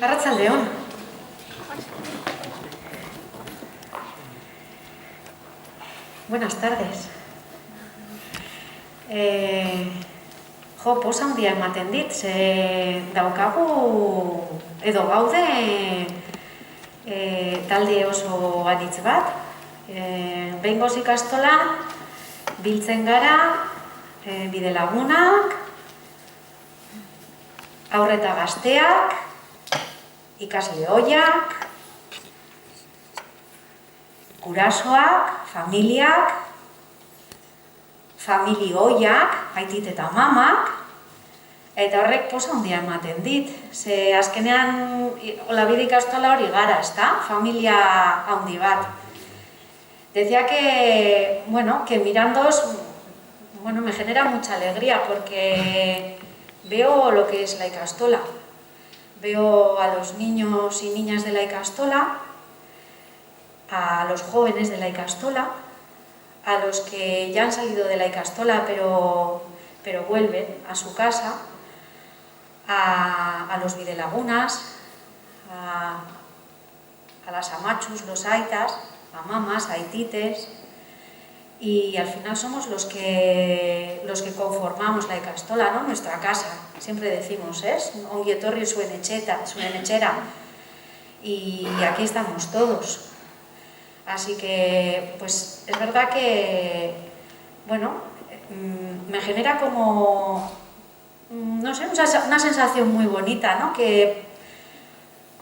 Arratsaldeon. Buenas tardes. Posa handia ematen dit, ze daukagu edo gaude talde oso anitz bat. Behingoz ikastolan biltzen gara, bide lagunak, haur eta gazteak, ikasle ohiak, gurasoak, familiak, famili ohiak, aitit eta mamak, eta horrek posa handia ematen dit. Ze azkenean, bide ikastola hori gara, ezta? Familia handi bat. Decía que mirándoos, me genera mucha alegría porque veo lo que es la ikastola. Veo a los niños y niñas de la ikastola, a los jóvenes de la ikastola, a los que ya han salido de la ikastola pero vuelven a su casa, a los bidelagunas, a las amachus, los aitas, a mamas, a aitites, y al final somos los que conformamos la ikastola, ¿no? Nuestra casa. Siempre decimos, ongi etorri zuen etxera, y aquí estamos todos. Así que, pues, es verdad que, me genera como, no sé, una sensación muy bonita, ¿no? Creo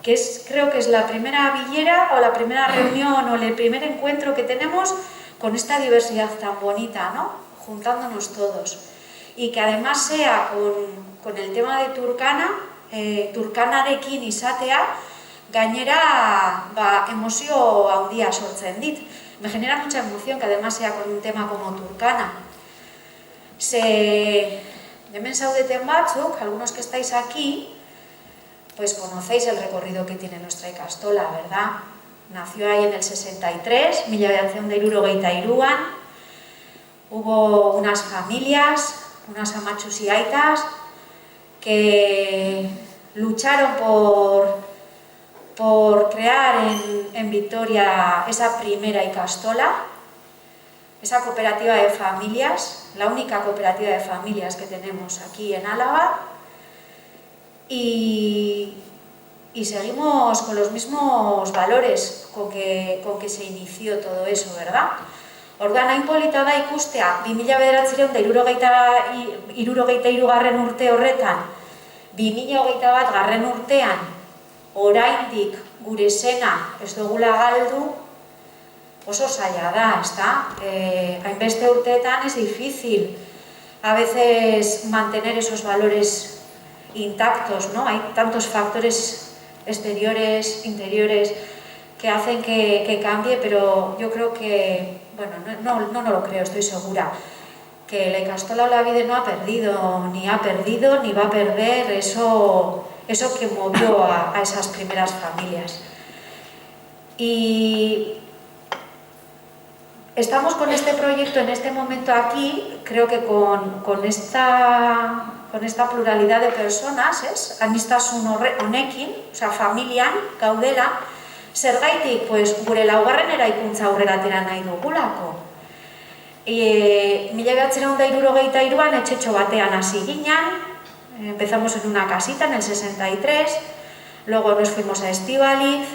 que es la primera villera o la primera reunión o el primer encuentro que tenemos con esta diversidad tan bonita, ¿no? Juntándonos todos. Y que además sea con el tema de Turkana, Turkanarekin izatea, gainera emozio handia sortzen dit. Me genera mucha emoción que además sea con un tema como Turkana. Hemen zaudeten batzuk, algunos que estáis aquí, pues conocéis el recorrido que tiene nuestra ikastola, ¿verdad? Nació ahí en el 63, 1963, hubo unas familias, unas amachus y aitas, que lucharon por crear en Vitoria esa primera ikastola, esa cooperativa de familias, la única cooperativa de familias que tenemos aquí en Álava, y seguimos con los mismos valores con que se inició todo eso, ¿verdad? Orduan, hain polita da ikustea, 1973 urte horretan, 2021 urtean, oraindik gure zena ez dugula galdu, oso zaila da, ezta? Hainbeste urteetan es difícil a veces mantener esos valores intactos, ¿no? Hay tantos factores exteriores, interiores, que hacen que cambie, pero yo creo que, no lo creo, estoy segura, que la ikastola Olavide no ha perdido, ni va a perder eso que movió a esas primeras familias. Y estamos con este proyecto en este momento aquí, creo que con esta pluralidad de personas, aniztasun honekin, familian, gaudela, zergaitik, pues, gure laugarren eraikuntza aurrera atera nahi dugulako. 1963an etxetxo batean hasi ginen, empezamos en una casita en el 63, luego nos fuimos a Estíbaliz,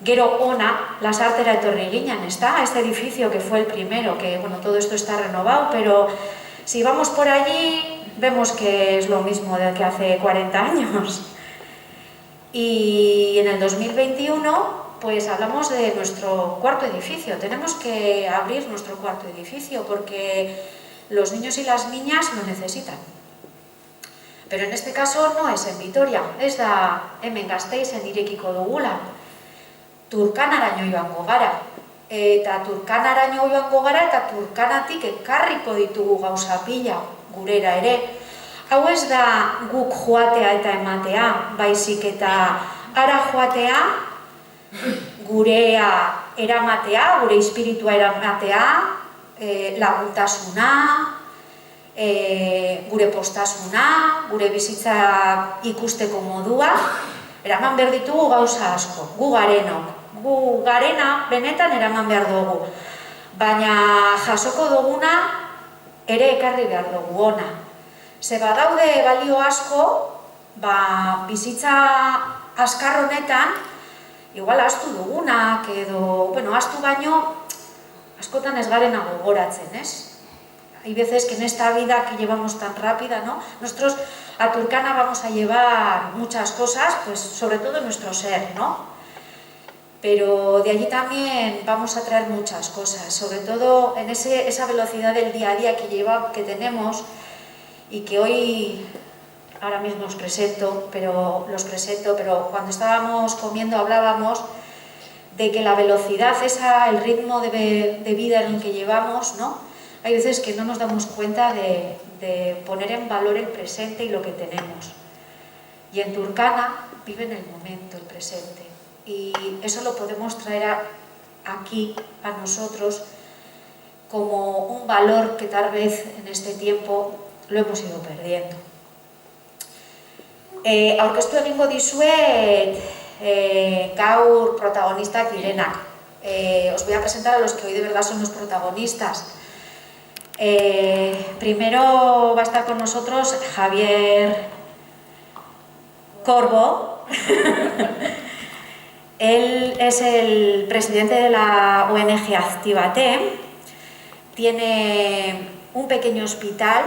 gero ona, Lasartera etorri ginen, ¿está? A este edificio que fue el primero, que, todo esto está renovado, pero si vamos por allí, vemos que es lo mismo de que hace 40 años. Y en el 2021, pues hablamos de nuestro cuarto edificio. Tenemos que abrir nuestro cuarto edificio porque los niños y las niñas lo necesitan. Pero en este caso no es en Vitoria, ez da hemen Gasteizen irekiko dugula. Turkanaraino joango gara. Eta Turkanaraino joango gara eta Turkanatik ekarriko ditugu gauza pila gurera ere. Hau ez da guk joatea eta ematea, baizik eta ara joatea, gurea eramatea, gure espiritua eramatea, laguntasuna, gure postasuna, gure bizitza ikusteko modua, eraman behar ditugu gauza asko, gu garenok. Gu garena benetan eraman behar dugu. Baina jasoko duguna ere ekarri behar dugu ona. Ze badaude balio asko, bizitza azkar honetan, igual ahaztu dugunak edo, ahaztu baino, askotan ez garena gogoratzen, ez? Hay veces que en esta vida que llevamos tan rápida, ¿no? Nosotros a Turkana vamos a llevar muchas cosas, pues sobre todo en nuestro ser, ¿no? Pero de allí también vamos a traer muchas cosas, sobre todo en esa velocidad del día a día que tenemos y que hoy, ahora mismo los presento, pero cuando estábamos comiendo hablábamos de que la velocidad, el ritmo de vida en el que llevamos, ¿no? Hay veces que no nos damos cuenta de poner en valor el presente y lo que tenemos. Y en Turkana vive en el momento, el presente. Y eso lo podemos traer aquí a nosotros como un valor que tal vez en este tiempo lo hemos ido perdiendo. Aurkeztu egingo dizuet gaur protagonistak direnak. Os voy a presentar a los que hoy de verdad son los protagonistas. Primero va a estar con nosotros Javier Corbo. Él es el presidente de la ONG Actívate. Tiene un pequeño hospital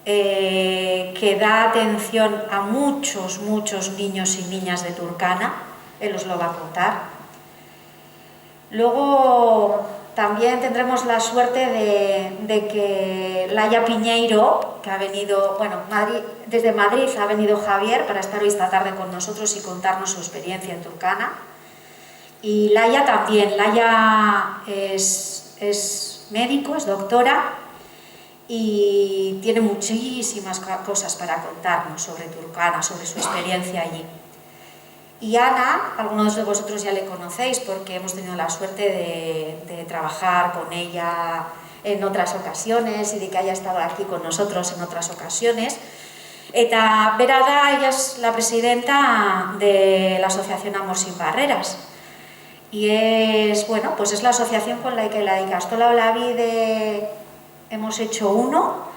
que da atención a muchos niños y niñas de Turkana. Él os lo va a contar. Luego también tendremos la suerte de que Laia Piñeiro, que ha venido, desde Madrid ha venido Javier para estar hoy esta tarde con nosotros y contarnos su experiencia en Turkana. Y Laia también, Laia es médico, es doctora y tiene muchísimas cosas para contarnos sobre Turkana, sobre su experiencia allí. Y Ana, algunos de vosotros ya le conocéis porque hemos tenido la suerte de trabajar con ella en otras ocasiones y de que haya estado aquí con nosotros en otras ocasiones. Eta bera da, ella es la presidenta de la asociación Amor Sin Barreras. Y es la asociación con la que la Ikastola Olavide hemos hecho uno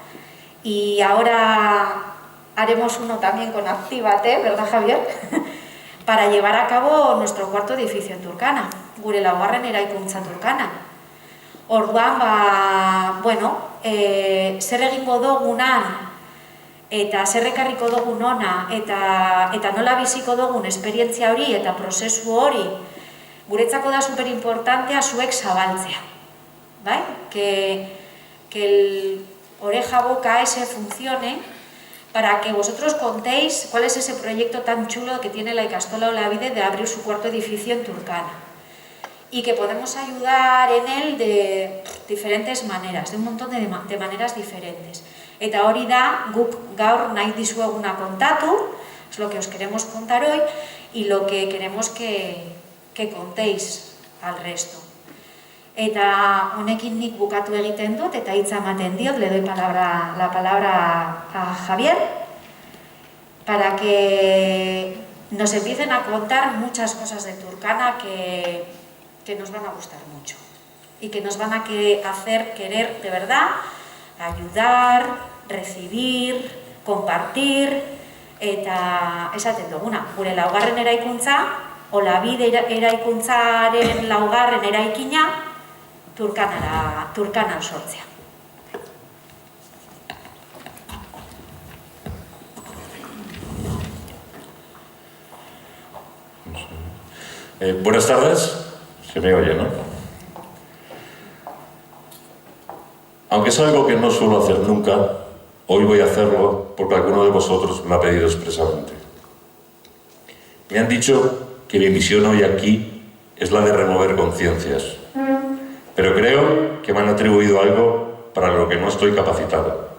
y ahora haremos uno también con Actívate, ¿verdad, Javier? Para llevar a cabo nuestro cuarto edificio en Turkana, gure laugarren eraikuntza Turkana. Orduan, zer egingo dugunan eta zer ekarriko dugun ona eta nola biziko dugun esperientzia hori eta prozesu hori guretzako da superimportantea zuek zabaltzea. ¿Bai? Que el oreja boca ese funcione para que vosotros contéis cuál es ese proyecto tan chulo que tiene la Ikastola Olavide de abrir su cuarto edificio en Turkana. Y que podemos ayudar en él de diferentes maneras, de un montón de maneras diferentes. Eta hori da, guk gaur nahi dizueguna kontatu, es lo que os queremos contar hoy, y lo que queremos que contéis al resto. Eta honekin nik bukatu egiten dut, eta hitza ematen diot, le doy la palabra a Javier, para que nos empiecen a contar muchas cosas de Turkana que nos van a gustar mucho y que nos van a hacer querer de verdad ayudar, recibir, compartir, eta esaten duguna, gure laugarren eraikuntza, Olavide eraikuntzaren laugarren eraikina, Turkana sortzea. Buenas tardes, se me oye, ¿no? Aunque es algo que no suelo hacer nunca, hoy voy a hacerlo porque alguno de vosotros me lo ha pedido expresamente. Me han dicho que mi misión hoy aquí es la de remover conciencias. Pero creo que me han atribuido algo para lo que no estoy capacitado.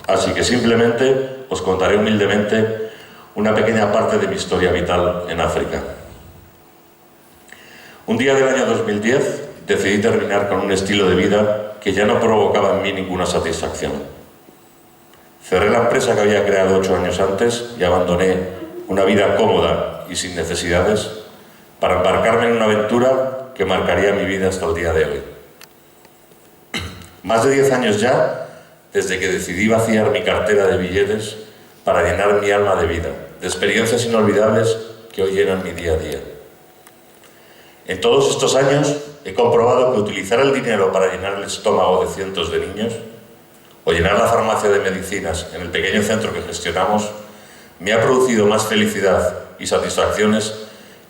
Así que simplemente os contaré humildemente una pequeña parte de mi historia vital en África. Un día del año 2010 decidí terminar con un estilo de vida que ya no provocaba en mí ninguna satisfacción. Cerré la empresa que había creado 8 años antes y abandoné una vida cómoda y sin necesidades, para embarcarme en una aventura que marcaría mi vida hasta el día de hoy. Más de 10 años ya, desde que decidí vaciar mi cartera de billetes para llenar mi alma de vida, de experiencias inolvidables que hoy llenan mi día a día. En todos estos años he comprobado que utilizar el dinero para llenar el estómago de cientos de niños o llenar la farmacia de medicinas en el pequeño centro que gestionamos me ha producido más felicidad y satisfacciones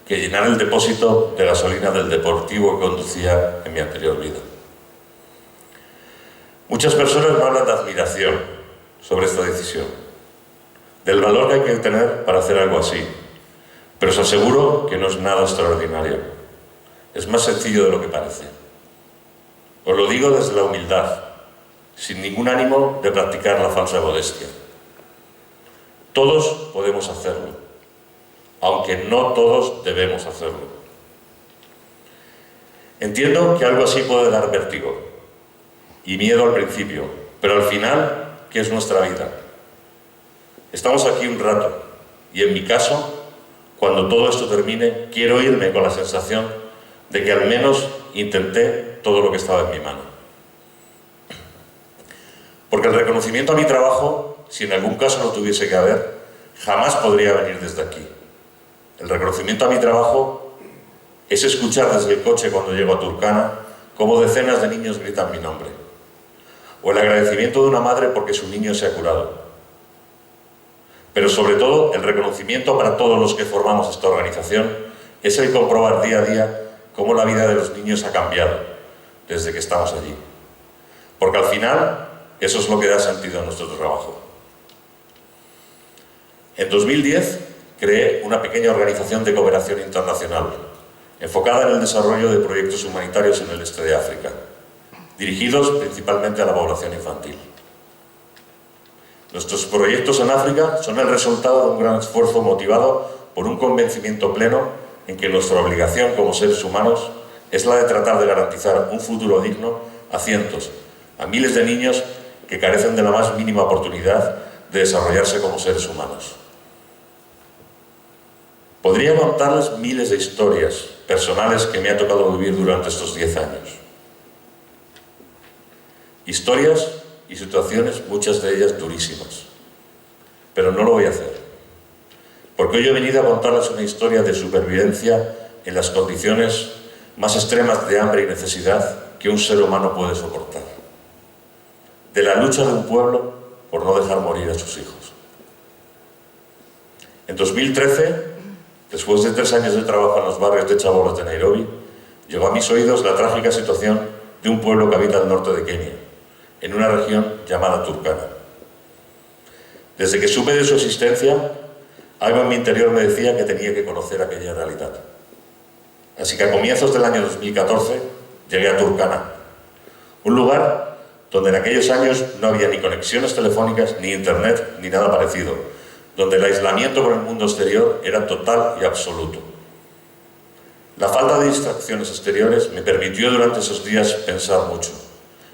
que llenar el depósito de gasolina del deportivo que conducía en mi anterior vida. Muchas personas me hablan de admiración sobre esta decisión, del valor que hay que tener para hacer algo así, pero os aseguro que no es nada extraordinario. Es más sencillo de lo que parece. Os lo digo desde la humildad, sin ningún ánimo de practicar la falsa modestia. Todos podemos hacerlo, aunque no todos debemos hacerlo. Entiendo que algo así puede dar vértigo y miedo al principio, pero al final, ¿qué es nuestra vida? Estamos aquí un rato y en mi caso, cuando todo esto termine, quiero irme con la sensación de que al menos intenté todo lo que estaba en mi mano. Porque el reconocimiento a mi trabajo, si en algún caso lo tuviese que haber, jamás podría venir desde aquí. El reconocimiento a mi trabajo es escuchar desde el coche cuando llego a Turkana cómo decenas de niños gritan mi nombre. O el agradecimiento de una madre porque su niño se ha curado. Pero sobre todo, el reconocimiento para todos los que formamos esta organización es el comprobar día a día cómo la vida de los niños ha cambiado desde que estamos allí. Porque al final, eso es lo que da sentido a nuestro trabajo. En 2010 creé una pequeña organización de cooperación internacional, enfocada en el desarrollo de proyectos humanitarios en el este de África, dirigidos principalmente a la población infantil. Nuestros proyectos en África son el resultado de un gran esfuerzo motivado por un convencimiento pleno en que nuestra obligación como seres humanos es la de tratar de garantizar un futuro digno a cientos, a miles de niños que carecen de la más mínima oportunidad de desarrollarse como seres humanos. Podría contarles miles de historias personales que me ha tocado vivir durante estos 10 años. Historias y situaciones, muchas de ellas durísimas. Pero no lo voy a hacer. Porque hoy he venido a contarles una historia de supervivencia en las condiciones más extremas de hambre y necesidad que un ser humano puede soportar. De la lucha de un pueblo por no dejar morir a sus hijos. En 2013, después de 3 años de trabajo en los barrios de Chabolos de Nairobi, llegó a mis oídos la trágica situación de un pueblo que habita al norte de Kenia, en una región llamada Turkana. Desde que supe de su existencia, algo en mi interior me decía que tenía que conocer aquella realidad. Así que a comienzos del año 2014 llegué a Turkana, un lugar donde en aquellos años no había ni conexiones telefónicas, ni internet, ni nada parecido, donde el aislamiento con el mundo exterior era total y absoluto. La falta de distracciones exteriores me permitió durante esos días pensar mucho,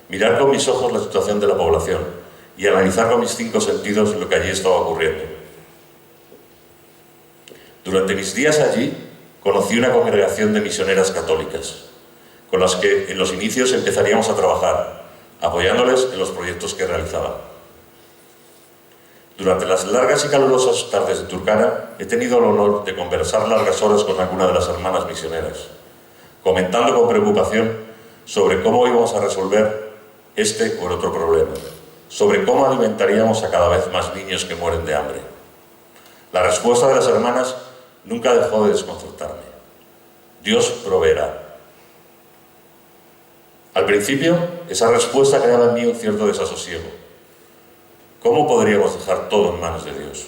mirar con mis ojos la situación de la población y analizar con mis 5 sentidos lo que allí estaba ocurriendo. Durante mis días allí conocí una congregación de misioneras católicas, con las que en los inicios empezaríamos a trabajar, apoyándoles en los proyectos que realizaban. Durante las largas y calurosas tardes de Turkana he tenido el honor de conversar largas horas con alguna de las hermanas misioneras, comentando con preocupación sobre cómo íbamos a resolver este o el otro problema, sobre cómo alimentaríamos a cada vez más niños que mueren de hambre. La respuesta de las hermanas nunca dejó de desconcertarme. Dios proveerá. Al principio, esa respuesta creaba en mí un cierto desasosiego. ¿Cómo podríamos dejar todo en manos de Dios?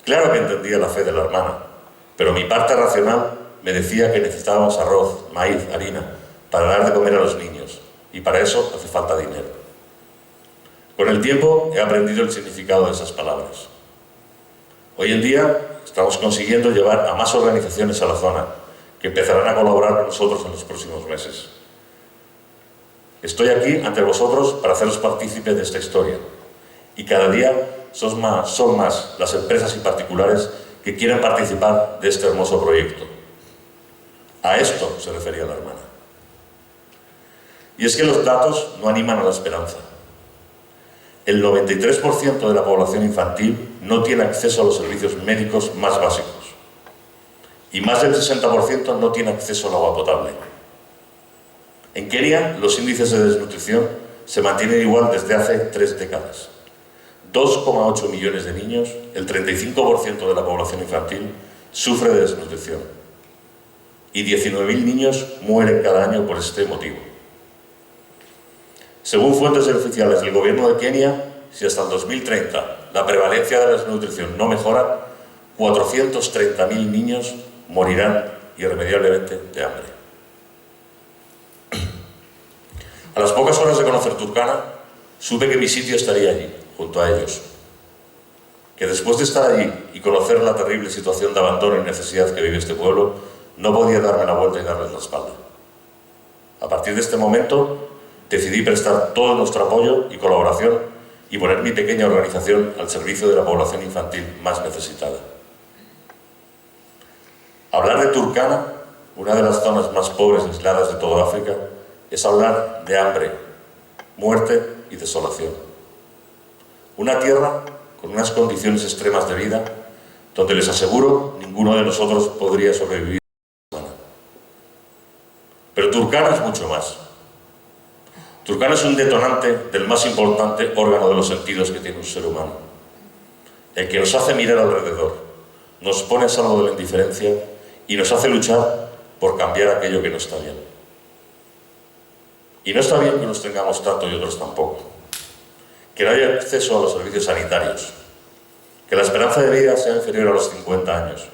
Claro que entendía la fe de la hermana, pero mi parte racional me decía que necesitábamos arroz, maíz, harina, para dar de comer a los niños, y para eso hace falta dinero. Con el tiempo he aprendido el significado de esas palabras. Hoy en día estamos consiguiendo llevar a más organizaciones a la zona, que empezarán a colaborar con nosotros en los próximos meses. Estoy aquí ante vosotros para haceros partícipes de esta historia, y cada día son más las empresas y particulares que quieren participar de este hermoso proyecto. A esto se refería la hermana. Y es que los datos no animan a la esperanza. El 93% de la población infantil no tiene acceso a los servicios médicos más básicos. Y más del 60% no tiene acceso al agua potable. En Kenia, los índices de desnutrición se mantienen igual desde hace 3 décadas. 2,8 millones de niños, el 35% de la población infantil, sufre de desnutrición. Y 19.000 niños mueren cada año por este motivo. Según fuentes oficiales del gobierno de Kenia, si hasta el 2030 la prevalencia de la desnutrición no mejora, 430.000 niños morirán irremediablemente de hambre. A las pocas horas de conocer Turkana, supe que mi sitio estaría allí, junto a ellos. Que después de estar allí y conocer la terrible situación de abandono y necesidad que vive este pueblo, no podía darme la vuelta y darles la espalda. A partir de este momento, decidí prestar todo nuestro apoyo y colaboración y poner mi pequeña organización al servicio de la población infantil más necesitada. Hablar de Turkana, una de las zonas más pobres y aisladas de toda África, es hablar de hambre, muerte y desolación. Una tierra con unas condiciones extremas de vida, donde les aseguro ninguno de nosotros podría sobrevivir. Pero Turkana es mucho más. Turkana es un detonante del más importante órgano de los sentidos que tiene un ser humano, el que nos hace mirar alrededor, nos pone a salvo de la indiferencia y nos hace luchar por cambiar aquello que no está bien. Y no está bien que nos tengamos tanto y otros tampoco, que no haya acceso a los servicios sanitarios, que la esperanza de vida sea inferior a los 50 años,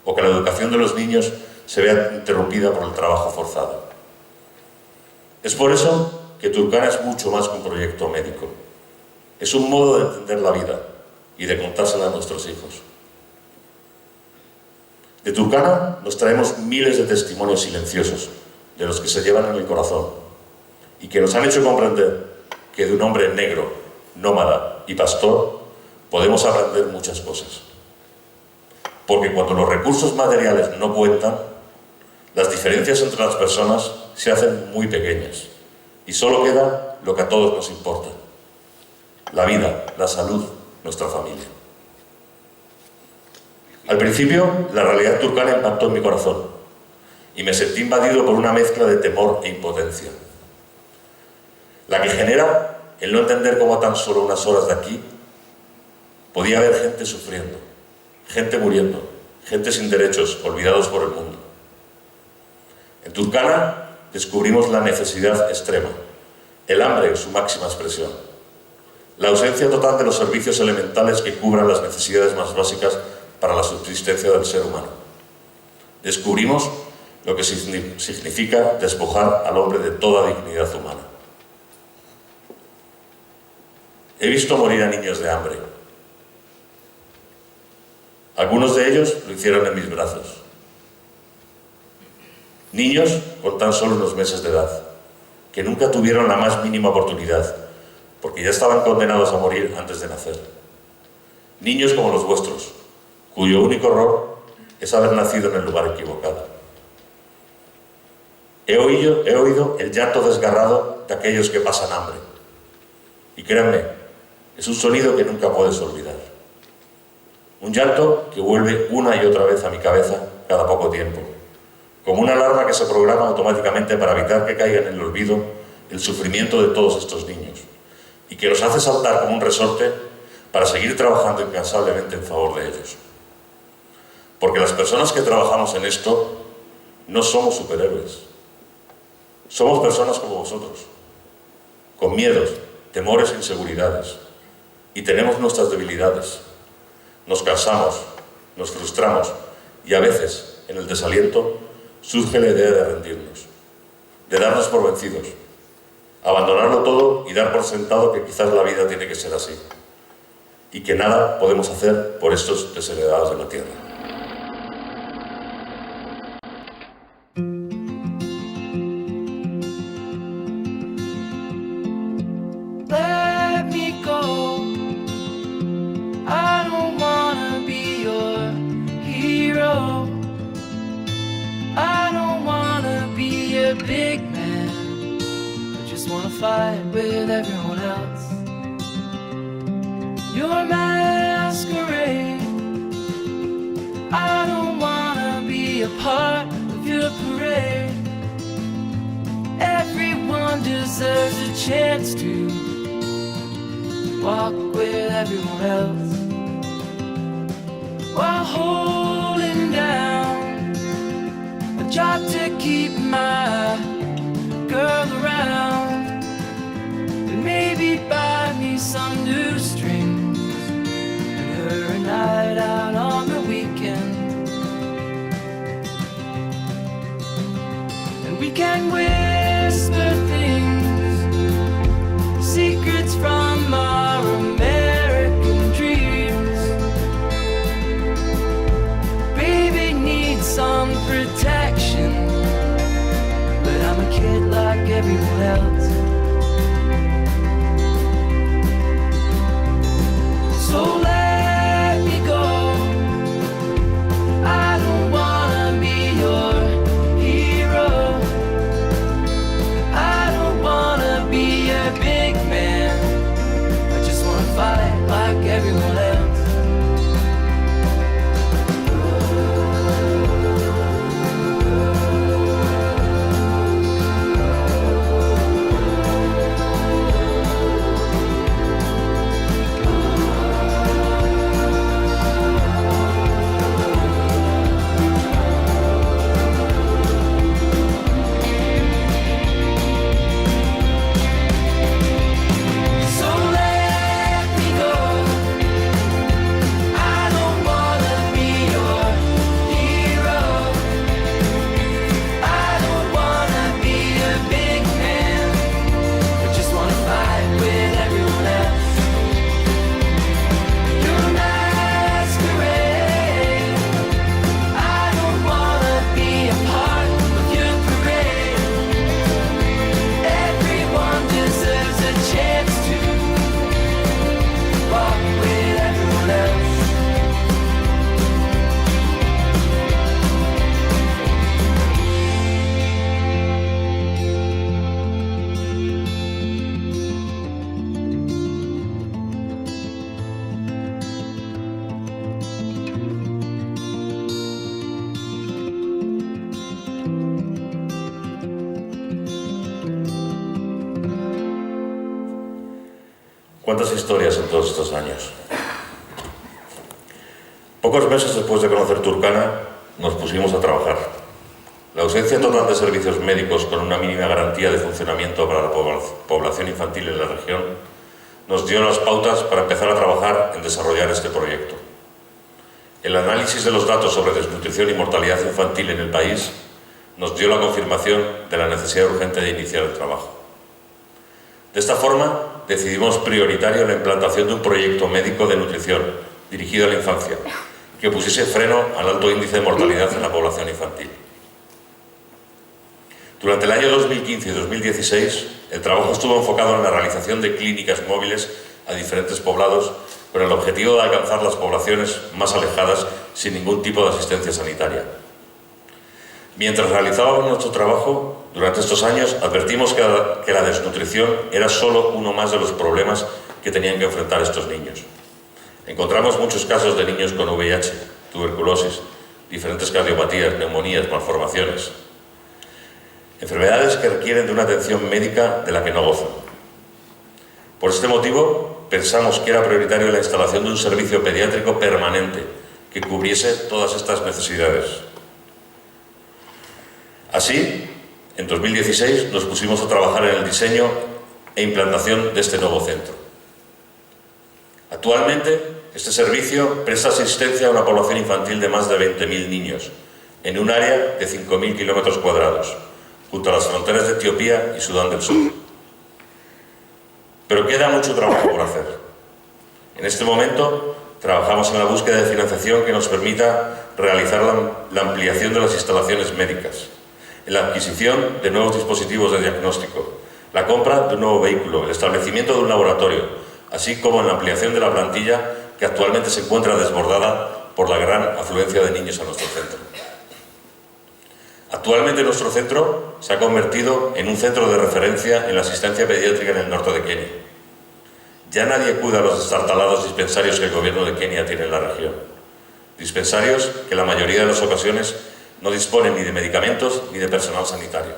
o que la educación de los niños se vea interrumpida por el trabajo forzado. Es por eso que Turkana es mucho más que un proyecto médico. Es un modo de entender la vida y de contársela a nuestros hijos. De Turkana nos traemos miles de testimonios silenciosos, de los que se llevan en el corazón, y que nos han hecho comprender que de un hombre negro, nómada y pastor podemos aprender muchas cosas. Porque cuando los recursos materiales no cuentan, las diferencias entre las personas se hacen muy pequeñas y solo queda lo que a todos nos importa: la vida, la salud, nuestra familia. Al principio, la realidad turcana impactó en mi corazón y me sentí invadido por una mezcla de temor e impotencia. La que genera el no entender cómo a tan solo unas horas de aquí podía haber gente sufriendo, gente muriendo, gente sin derechos, olvidados por el mundo. En Turkana descubrimos la necesidad extrema, el hambre en su máxima expresión, la ausencia total de los servicios elementales que cubran las necesidades más básicas para la subsistencia del ser humano. Descubrimos lo que significa despojar al hombre de toda dignidad humana. He visto morir a niños de hambre. Algunos de ellos lo hicieron en mis brazos. Niños con tan solo unos meses de edad, que nunca tuvieron la más mínima oportunidad, porque ya estaban condenados a morir antes de nacer. Niños como los vuestros, cuyo único error es haber nacido en el lugar equivocado. He oído el llanto desgarrado de aquellos que pasan hambre. Y créanme, es un sonido que nunca puedes olvidar. Un llanto que vuelve una y otra vez a mi cabeza cada poco tiempo, como una alarma que se programa automáticamente para evitar que caiga en el olvido el sufrimiento de todos estos niños, y que nos hace saltar como un resorte para seguir trabajando incansablemente en favor de ellos. Porque las personas que trabajamos en esto no somos superhéroes. Somos personas como vosotros, con miedos, temores e inseguridades, y tenemos nuestras debilidades. Nos cansamos, nos frustramos, y a veces, en el desaliento, surge la idea de rendirnos, de darnos por vencidos, abandonarlo todo y dar por sentado que quizás la vida tiene que ser así, y que nada podemos hacer por estos desheredados de la tierra. Let me go. everyone else. Your masquerade, I don't wanna be a part of your parade. Everyone deserves a chance to walk with everyone else, while holding down a job to keep my girl around, and maybe buy me some new strings and her a night out on the weekend. And we can whisper things, secrets from our American dreams. Baby needs some protection, but I'm a kid like everyone else. So let me go. I don't wanna be your hero. I don't wanna be a big man. I just wanna fight like everyone else. ¿Cuántas historias en todos estos años? Pocos meses después de conocer Turkana, nos pusimos a trabajar. La ausencia total de servicios médicos con una mínima garantía de funcionamiento para la población infantil en la región nos dio las pautas para empezar a trabajar en desarrollar este proyecto. El análisis de los datos sobre desnutrición y mortalidad infantil en el país nos dio la confirmación de la necesidad urgente de iniciar el trabajo. De esta forma, decidimos prioritario la implantación de un proyecto médico de nutrición dirigido a la infancia, que pusiese freno al alto índice de mortalidad en la población infantil. Durante el año 2015 y 2016, el trabajo estuvo enfocado en la realización de clínicas móviles a diferentes poblados con el objetivo de alcanzar las poblaciones más alejadas sin ningún tipo de asistencia sanitaria. Mientras realizábamos nuestro trabajo, durante estos años advertimos que la desnutrición era solo uno más de los problemas que tenían que enfrentar estos niños. Encontramos muchos casos de niños con VIH, tuberculosis, diferentes cardiopatías, neumonías, malformaciones. Enfermedades que requieren de una atención médica de la que no gozan. Por este motivo, pensamos que era prioritario la instalación de un servicio pediátrico permanente que cubriese todas estas necesidades. Así, en 2016 nos pusimos a trabajar en el diseño e implantación de este nuevo centro. Actualmente, este servicio presta asistencia a una población infantil de más de 20.000 niños, en un área de 5.000 kilómetros cuadrados, junto a las fronteras de Etiopía y Sudán del Sur. Pero queda mucho trabajo por hacer. En este momento, trabajamos en la búsqueda de financiación que nos permita realizar la ampliación de las instalaciones médicas, en la adquisición de nuevos dispositivos de diagnóstico, la compra de un nuevo vehículo, el establecimiento de un laboratorio, así como en la ampliación de la plantilla que actualmente se encuentra desbordada por la gran afluencia de niños a nuestro centro. Actualmente nuestro centro se ha convertido en un centro de referencia en la asistencia pediátrica en el norte de Kenia. Ya nadie acude a los destartalados dispensarios que el gobierno de Kenia tiene en la región. Dispensarios que en la mayoría de las ocasiones no disponen ni de medicamentos ni de personal sanitario.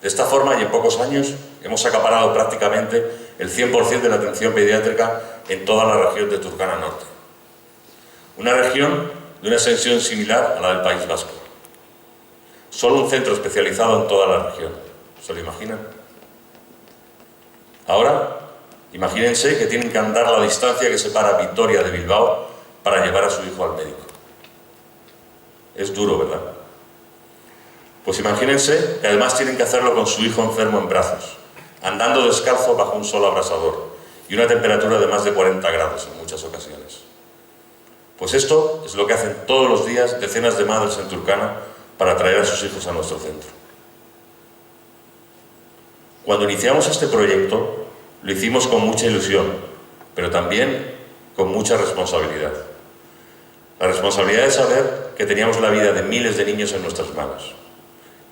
De esta forma, y en pocos años, hemos acaparado prácticamente el 100% de la atención pediátrica en toda la región de Turkana Norte. Una región de una extensión similar a la del País Vasco. Solo un centro especializado en toda la región. ¿Se lo imaginan? Ahora, imagínense que tienen que andar la distancia que separa Vitoria de Bilbao para llevar a su hijo al médico. Es duro, ¿verdad? Pues imagínense que además tienen que hacerlo con su hijo enfermo en brazos, andando descalzo bajo un sol abrasador y una temperatura de más de 40 grados en muchas ocasiones. Pues esto es lo que hacen todos los días decenas de madres en Turkana para traer a sus hijos a nuestro centro. Cuando iniciamos este proyecto, lo hicimos con mucha ilusión, pero también con mucha responsabilidad. La responsabilidad de saber que teníamos la vida de miles de niños en nuestras manos,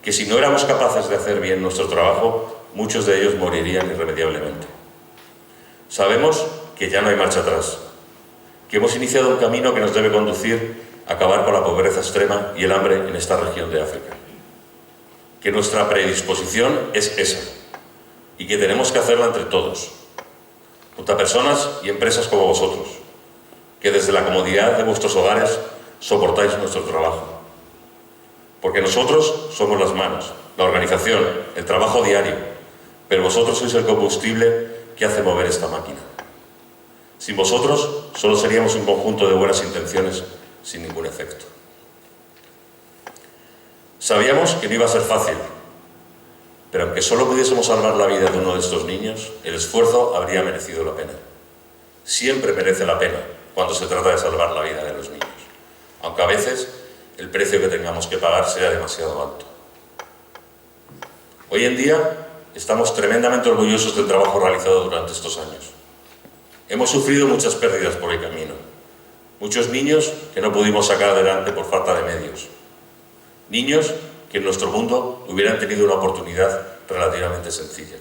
que si no éramos capaces de hacer bien nuestro trabajo, muchos de ellos morirían irremediablemente. Sabemos que ya no hay marcha atrás, que hemos iniciado un camino que nos debe conducir a acabar con la pobreza extrema y el hambre en esta región de África. Que nuestra predisposición es esa, y que tenemos que hacerla entre todos, junto a personas y empresas como vosotros, que desde la comodidad de vuestros hogares soportáis nuestro trabajo. Porque nosotros somos las manos, la organización, el trabajo diario, pero vosotros sois el combustible que hace mover esta máquina. Sin vosotros, solo seríamos un conjunto de buenas intenciones sin ningún efecto. Sabíamos que no iba a ser fácil, pero aunque solo pudiésemos salvar la vida de uno de estos niños, el esfuerzo habría merecido la pena. Siempre merece la pena cuando se trata de salvar la vida de los niños, aunque a veces el precio que tengamos que pagar sea demasiado alto. Hoy en día estamos tremendamente orgullosos del trabajo realizado durante estos años. Hemos sufrido muchas pérdidas por el camino, muchos niños que no pudimos sacar adelante por falta de medios, niños que en nuestro mundo hubieran tenido una oportunidad relativamente sencilla.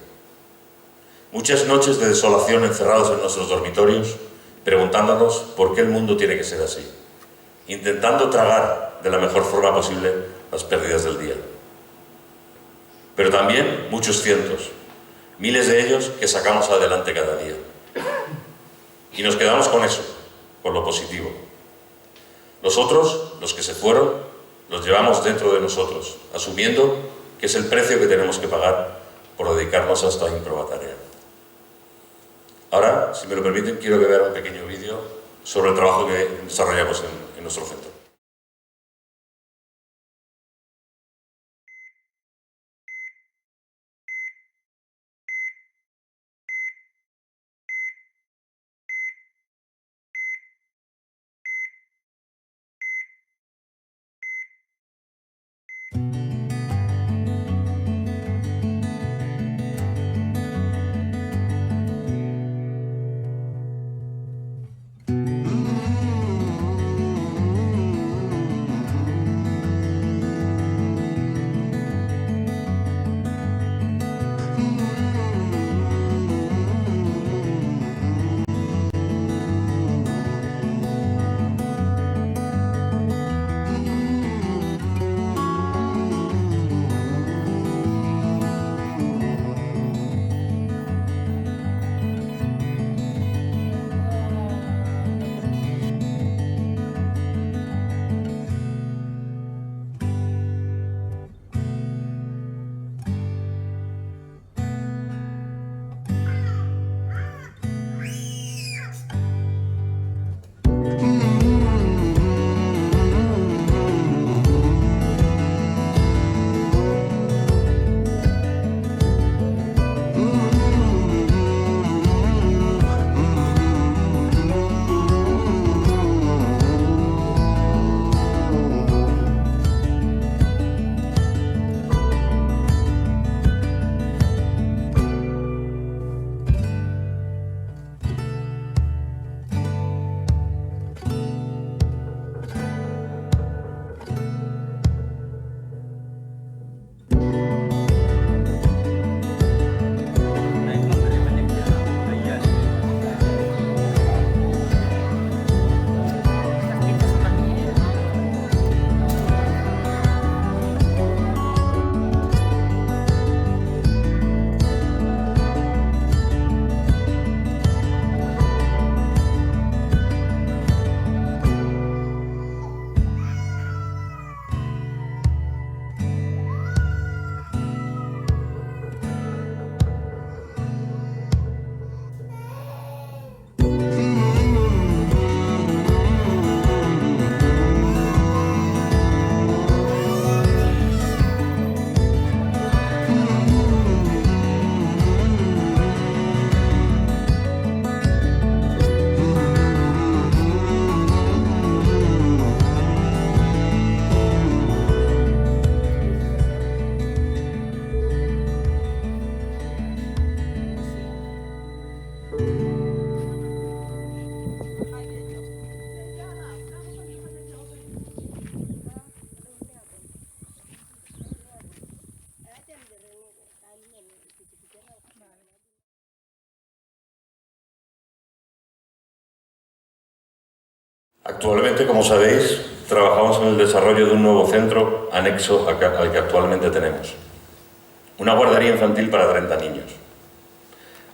Muchas noches de desolación encerrados en nuestros dormitorios, preguntándonos por qué el mundo tiene que ser así, intentando tragar de la mejor forma posible las pérdidas del día. Pero también muchos cientos, miles de ellos que sacamos adelante cada día. Y nos quedamos con eso, con lo positivo. Los otros, los que se fueron, los llevamos dentro de nosotros, asumiendo que es el precio que tenemos que pagar por dedicarnos a esta ímproba tarea. Ahora, si me lo permiten, quiero que vean un pequeño vídeo sobre el trabajo que desarrollamos en nuestro centro. Actualmente, como sabéis, trabajamos en el desarrollo de un nuevo centro anexo al que actualmente tenemos. Una guardería infantil para 30 niños.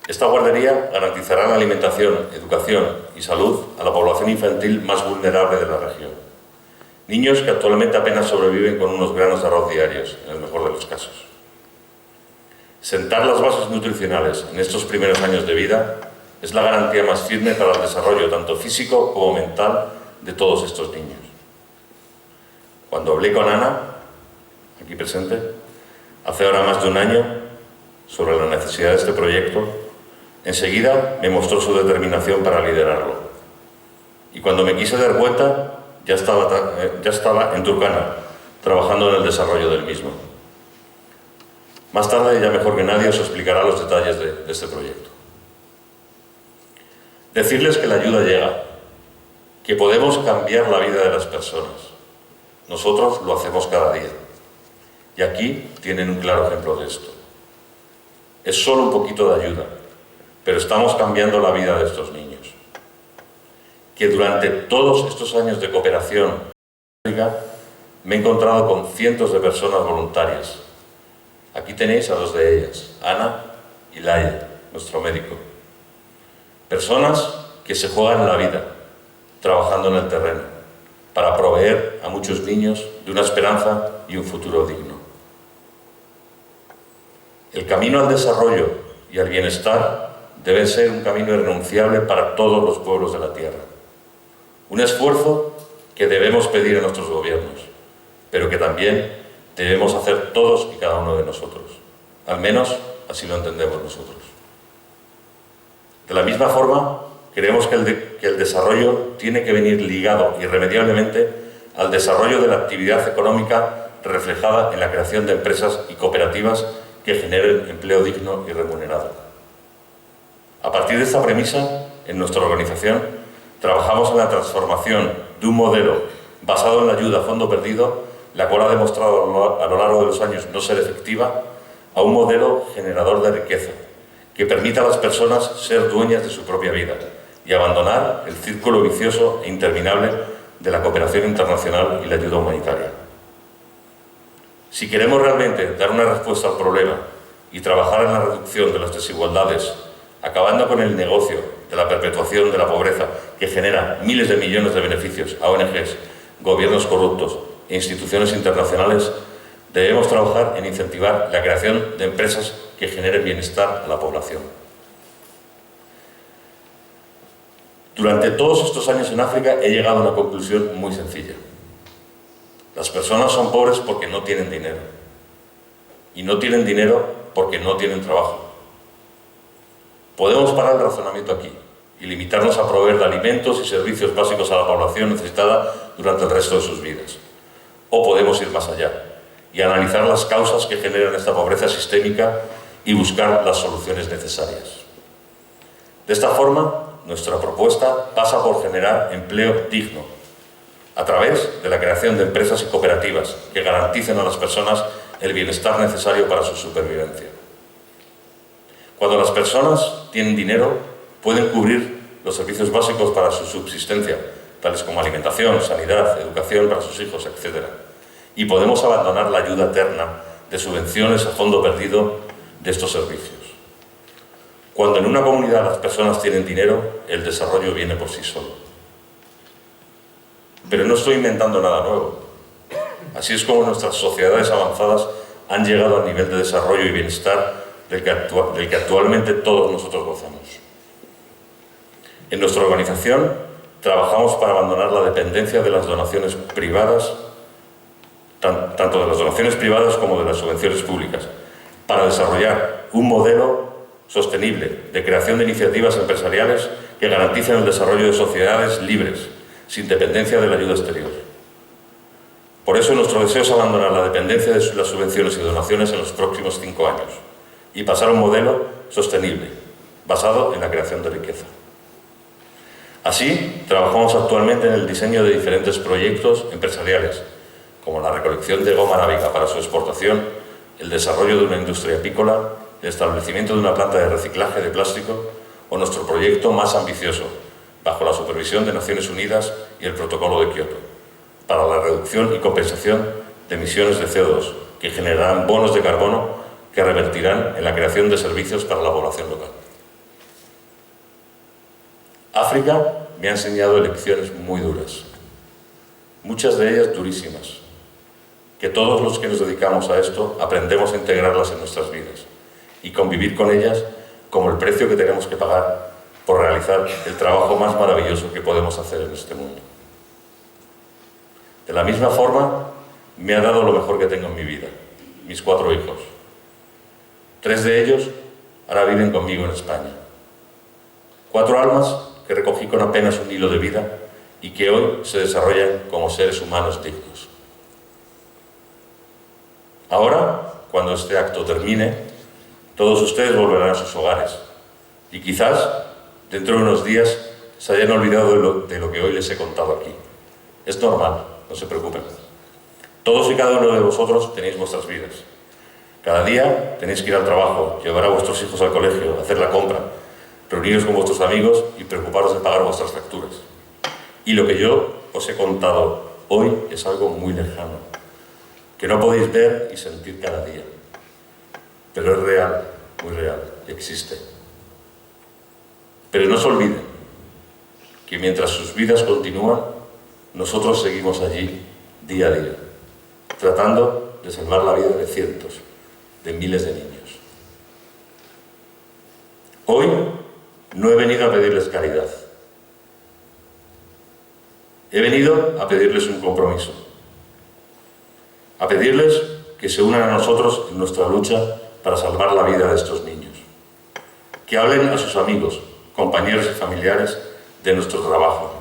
Esta guardería garantizará la alimentación, educación y salud a la población infantil más vulnerable de la región. Niños que actualmente apenas sobreviven con unos granos de arroz diarios, en el mejor de los casos. Sentar las bases nutricionales en estos primeros años de vida es la garantía más firme para el desarrollo tanto físico como mental de todos estos niños. Cuando hablé con Ana, aquí presente, hace ahora más de un año, sobre la necesidad de este proyecto, enseguida me mostró su determinación para liderarlo. Y cuando me quise dar cuenta, ya estaba en Turkana, trabajando en el desarrollo del mismo. Más tarde, ella mejor que nadie os explicará los detalles de este proyecto. Decirles que la ayuda llega, que podemos cambiar la vida de las personas. Nosotros lo hacemos cada día. Y aquí tienen un claro ejemplo de esto. Es solo un poquito de ayuda, pero estamos cambiando la vida de estos niños. Que durante todos estos años de cooperación me he encontrado con cientos de personas voluntarias. Aquí tenéis a dos de ellas, Ana y Laia, nuestro médico. Personas que se juegan la vida, trabajando en el terreno, para proveer a muchos niños de una esperanza y un futuro digno. El camino al desarrollo y al bienestar debe ser un camino irrenunciable para todos los pueblos de la tierra. Un esfuerzo que debemos pedir a nuestros gobiernos, pero que también debemos hacer todos y cada uno de nosotros. Al menos así lo entendemos nosotros. De la misma forma, creemos que el desarrollo tiene que venir ligado irremediablemente al desarrollo de la actividad económica reflejada en la creación de empresas y cooperativas que generen empleo digno y remunerado. A partir de esta premisa, en nuestra organización, trabajamos en la transformación de un modelo basado en la ayuda a fondo perdido, la cual ha demostrado a lo largo de los años no ser efectiva, a un modelo generador de riqueza, que permita a las personas ser dueñas de su propia vida y abandonar el círculo vicioso e interminable de la cooperación internacional y la ayuda humanitaria. Si queremos realmente dar una respuesta al problema y trabajar en la reducción de las desigualdades, acabando con el negocio de la perpetuación de la pobreza que genera miles de millones de beneficios a ONGs, gobiernos corruptos e instituciones internacionales, debemos trabajar en incentivar la creación de empresas que generen bienestar a la población. Durante todos estos años en África he llegado a una conclusión muy sencilla. Las personas son pobres porque no tienen dinero. Y no tienen dinero porque no tienen trabajo. Podemos parar el razonamiento aquí y limitarnos a proveer de alimentos y servicios básicos a la población necesitada durante el resto de sus vidas. O podemos ir más allá y analizar las causas que generan esta pobreza sistémica y buscar las soluciones necesarias. De esta forma, nuestra propuesta pasa por generar empleo digno, a través de la creación de empresas y cooperativas que garanticen a las personas el bienestar necesario para su supervivencia. Cuando las personas tienen dinero, pueden cubrir los servicios básicos para su subsistencia, tales como alimentación, sanidad, educación para sus hijos, etc. Y podemos abandonar la ayuda eterna de subvenciones a fondo perdido de estos servicios. Cuando en una comunidad las personas tienen dinero, el desarrollo viene por sí solo. Pero no estoy inventando nada nuevo. Así es como nuestras sociedades avanzadas han llegado al nivel de desarrollo y bienestar del que actualmente todos nosotros gozamos. En nuestra organización trabajamos para abandonar la dependencia de las donaciones privadas, tanto de las donaciones privadas como de las subvenciones públicas, para desarrollar un modelo sostenible de creación de iniciativas empresariales que garanticen el desarrollo de sociedades libres, sin dependencia de la ayuda exterior. Por eso nuestro deseo es abandonar la dependencia de las subvenciones y donaciones en los próximos 5 años y pasar a un modelo sostenible, basado en la creación de riqueza. Así, trabajamos actualmente en el diseño de diferentes proyectos empresariales, como la recolección de goma arábiga para su exportación, el desarrollo de una industria apícola, el establecimiento de una planta de reciclaje de plástico o nuestro proyecto más ambicioso bajo la supervisión de Naciones Unidas y el Protocolo de Kioto, para la reducción y compensación de emisiones de CO2, que generarán bonos de carbono que revertirán en la creación de servicios para la población local. África me ha enseñado lecciones muy duras, muchas de ellas durísimas, que todos los que nos dedicamos a esto aprendemos a integrarlas en nuestras vidas y convivir con ellas como el precio que tenemos que pagar por realizar el trabajo más maravilloso que podemos hacer en este mundo. De la misma forma, me ha dado lo mejor que tengo en mi vida, mis 4 hijos. 3 de ellos ahora viven conmigo en España. 4 almas que recogí con apenas un hilo de vida y que hoy se desarrollan como seres humanos dignos. Ahora, cuando este acto termine, todos ustedes volverán a sus hogares y quizás dentro de unos días se hayan olvidado de lo que hoy les he contado aquí. Es normal, no se preocupen. Todos y cada uno de vosotros tenéis vuestras vidas. Cada día tenéis que ir al trabajo, llevar a vuestros hijos al colegio, hacer la compra, reuniros con vuestros amigos y preocuparos de pagar vuestras facturas. Y lo que yo os he contado hoy es algo muy lejano, que no podéis ver y sentir cada día. Pero es real, muy real, existe. Pero no se olviden que mientras sus vidas continúan, nosotros seguimos allí día a día, tratando de salvar la vida de cientos, de miles de niños. Hoy no he venido a pedirles caridad. He venido a pedirles un compromiso, a pedirles que se unan a nosotros en nuestra lucha para salvar la vida de estos niños, que hablen a sus amigos, compañeros y familiares de nuestro trabajo,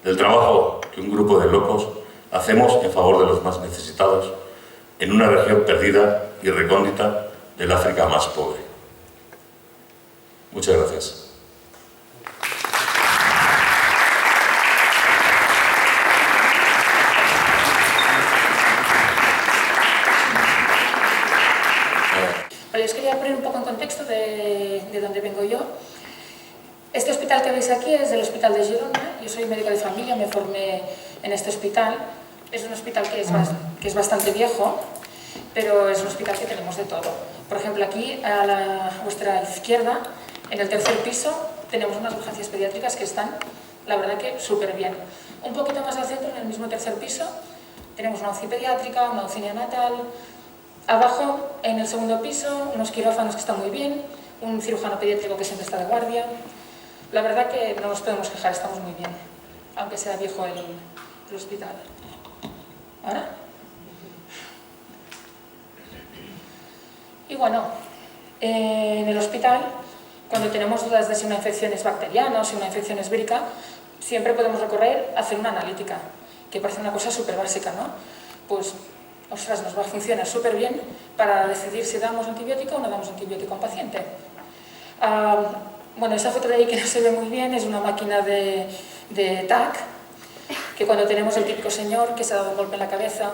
del trabajo que un grupo de locos hacemos en favor de los más necesitados en una región perdida y recóndita del África más pobre. Muchas gracias. Os quería poner un poco en contexto de dónde vengo yo. Este hospital que veis aquí es del Hospital de Girona. Yo soy médico de familia, me formé en este hospital. Es un hospital que es bastante viejo, pero es un hospital que tenemos de todo. Por ejemplo, aquí a vuestra izquierda, en el 3er piso, tenemos unas urgencias pediátricas que están, la verdad que súper bien. Un poquito más al centro, en el mismo 3er piso, tenemos una UCI pediátrica, una UCI neonatal. Abajo, en el 2.º piso, unos quirófanos que están muy bien, un cirujano pediátrico que siempre está de guardia. La verdad que no nos podemos quejar, estamos muy bien, aunque sea viejo el hospital. ¿Ahora? Y bueno, en el hospital, cuando tenemos dudas de si una infección es bacteriana o si una infección es vírica, siempre podemos recurrir a hacer una analítica, que parece una cosa súper básica, ¿no? Pues, ostras, nos va a funcionar súper bien para decidir si damos antibiótico o no damos antibiótico a un paciente. Bueno, esa foto de ahí que no se ve muy bien es una máquina de TAC, que cuando tenemos el típico señor que se ha dado un golpe en la cabeza,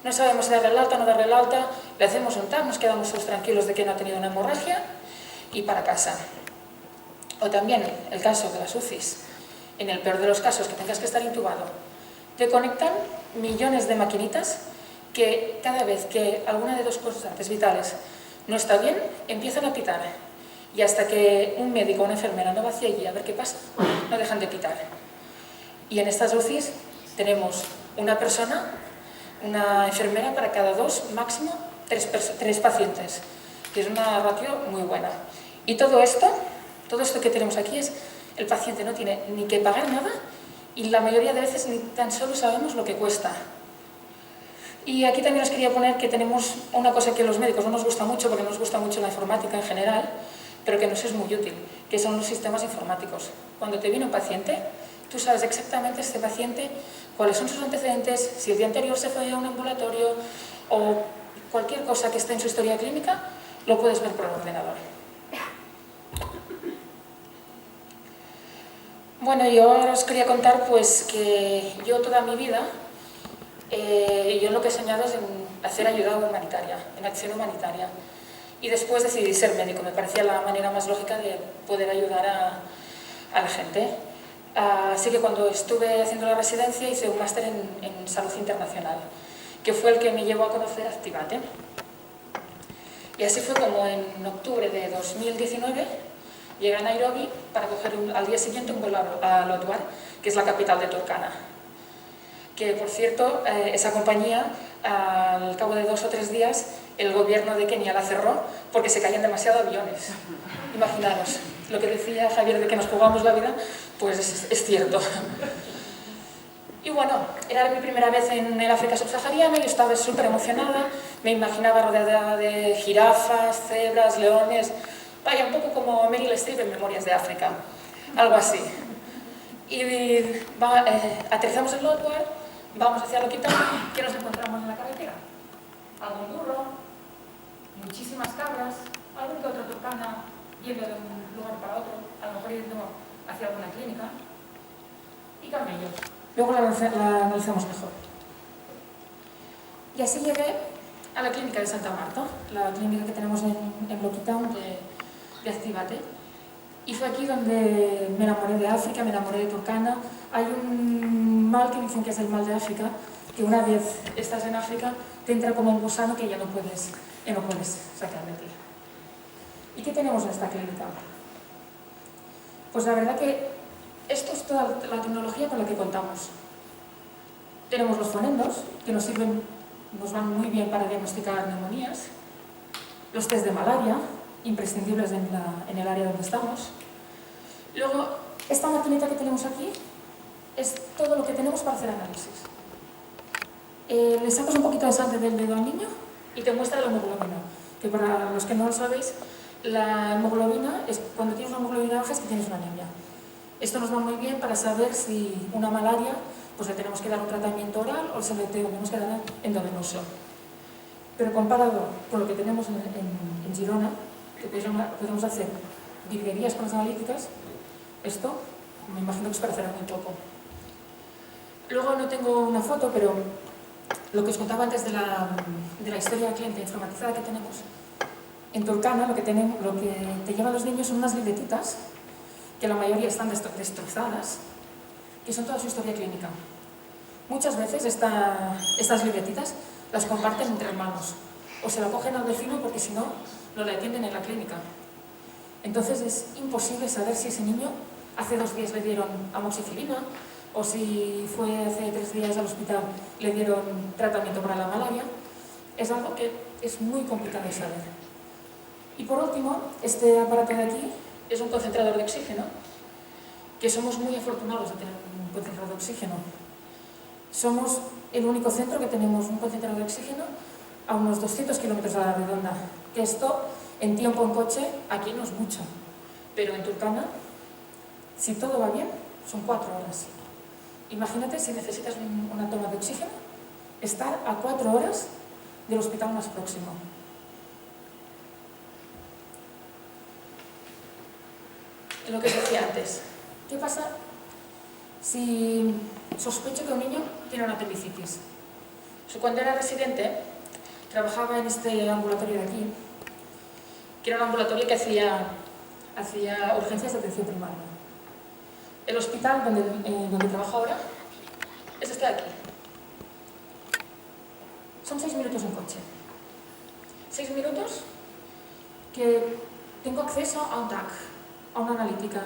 no sabemos si darle el alta o no darle el alta, le hacemos un TAC, nos quedamos todos tranquilos de que no ha tenido una hemorragia y para casa. O también el caso de las UCIs, en el peor de los casos que tengas que estar intubado, te conectan millones de maquinitas que cada vez que alguna de 2 constantes vitales no está bien, empiezan a pitar. Y hasta que un médico o una enfermera no va hacia allí a ver qué pasa, no dejan de pitar. Y en estas UCIs tenemos una persona, una enfermera para cada 2, máximo 3 pacientes, que es una ratio muy buena. Y todo esto que tenemos aquí es, el paciente no tiene ni que pagar nada y la mayoría de veces ni tan solo sabemos lo que cuesta. Y aquí también os quería poner que tenemos una cosa que a los médicos no nos gusta mucho, porque nos gusta mucho la informática en general, pero que nos es muy útil, que son los sistemas informáticos. Cuando te viene un paciente, tú sabes exactamente este paciente, cuáles son sus antecedentes, si el día anterior se fue a un ambulatorio o cualquier cosa que esté en su historia clínica, lo puedes ver por el ordenador. Bueno, yo ahora os quería contar pues que yo toda mi vida, yo lo que he soñado es en hacer ayuda humanitaria, en acción humanitaria. Y después decidí ser médico, me parecía la manera más lógica de poder ayudar a la gente. Así que cuando estuve haciendo la residencia hice un máster en salud internacional, que fue el que me llevó a conocer Activate. Y así fue como en octubre de 2019 llegué a Nairobi para coger al día siguiente un vuelo a Lodwar, que es la capital de Turkana. Que, por cierto, esa compañía, al cabo de 2 o 3 días, el gobierno de Kenia la cerró porque se caían demasiado aviones. Imaginaros, lo que decía Javier de que nos jugamos la vida, pues es cierto. Y bueno, era mi primera vez en el África subsahariana y estaba súper emocionada. Me imaginaba rodeada de jirafas, cebras, leones. Vaya, un poco como Meryl Streep en Memorias de África, algo así. Y aterrizamos en Lodwar, vamos hacia Lokitang. ¿Qué nos encontramos en la carretera? Algún burro, muchísimas cabras, algún que otro turcana yendo de un lugar para otro, a lo mejor yendo hacia alguna clínica, y camellos. Luego la analizamos mejor. Y así llegué a la clínica de Santa Marta, la clínica que tenemos en Lokitang de Activate. Y fue aquí donde me enamoré de África, me enamoré de Turkana. Hay un mal que dicen que es el mal de África, que una vez estás en África te entra como un gusano que ya no puedes sacar de ti. ¿Y qué tenemos en esta clínica? Pues la verdad que esto es toda la tecnología con la que contamos. Tenemos los fonendos, que nos van muy bien para diagnosticar neumonías, los test de malaria, imprescindibles en el área donde estamos. Luego, esta maquinita que tenemos aquí es todo lo que tenemos para hacer análisis. Le sacas un poquito de sangre del dedo al niño y te muestra la hemoglobina, que para los que no lo sabéis, la hemoglobina es cuando tienes una hemoglobina baja es que tienes una anemia. Esto nos va muy bien para saber si una malaria, pues le tenemos que dar un tratamiento oral o se le tenemos que dar endovenoso. Pero comparado con lo que tenemos en Girona, que podemos hacer virguerías con las analíticas, esto me imagino que es para hacer muy poco. Luego no tengo una foto, pero lo que os contaba antes de la historia del cliente informatizada que tenemos, en Turkana lo que te llevan los niños son unas libretitas, que la mayoría están destrozadas, que son toda su historia clínica. Muchas veces estas libretitas las comparten entre hermanos, o se la cogen al vecino porque si no, no le atienden en la clínica. Entonces es imposible saber si ese niño hace 2 días le dieron amoxicilina o si fue hace 3 días al hospital le dieron tratamiento para la malaria. Es algo que es muy complicado de saber. Y por último, este aparato de aquí es un concentrador de oxígeno, que somos muy afortunados de tener un concentrador de oxígeno. Somos el único centro que tenemos un concentrador de oxígeno a unos 200 kilómetros a la redonda, que esto en tiempo en coche aquí no es mucho, pero en Turkana, si todo va bien, son 4 horas. Imagínate si necesitas una toma de oxígeno, estar a 4 horas del hospital más próximo. Lo que os decía antes, ¿qué pasa si sospecho que un niño tiene una apendicitis? Cuando era residente, trabajaba en este ambulatorio de aquí, que era un ambulatorio que hacía urgencias de atención primaria. El hospital donde trabajo ahora es este de aquí. Son 6 minutos en coche. 6 minutos que tengo acceso a un TAC, a una analítica,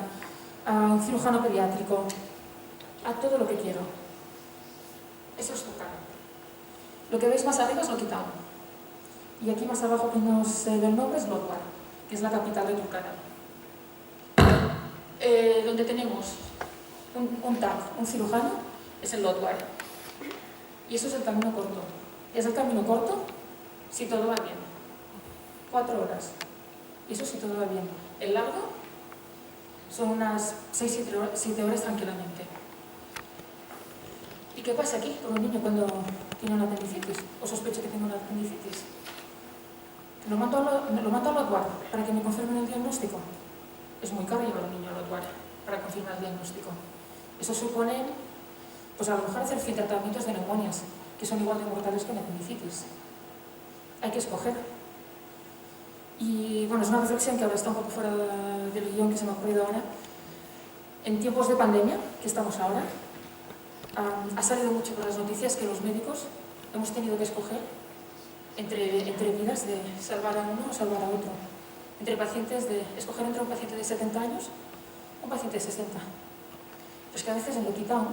a un cirujano pediátrico, a todo lo que quiero. Eso es Turkana. Lo que veis más arriba es Lokitang. Y aquí más abajo, que no sé del nombre, es Lodwar, que es la capital de Turkana. Donde tenemos un TAC, un cirujano, es el Lodwar. Y eso es el camino corto. Es el camino corto si todo va bien. 4 horas. Y eso si todo va bien. El largo son unas 6-7 horas tranquilamente. ¿Y qué pasa aquí con un niño cuando tiene una apendicitis o sospecha que tiene una apendicitis? Lo mando a Lodwar para que me confirmen el diagnóstico. Es muy caro llevar a un niño a Lodwar para confirmar el diagnóstico. Eso supone, pues a lo mejor hacer 100 tratamientos de neumonias, que son igual de mortales que la apendicitis. Hay que escoger. Y bueno, es una reflexión que ahora está un poco fuera del guión que se me ha ocurrido ahora. En tiempos de pandemia, que estamos ahora, ha salido mucho por las noticias que los médicos hemos tenido que escoger entre vidas de salvar a uno o salvar a otro. Escoger entre un paciente de 70 años o un paciente de 60. Pues que a veces en lo quitado,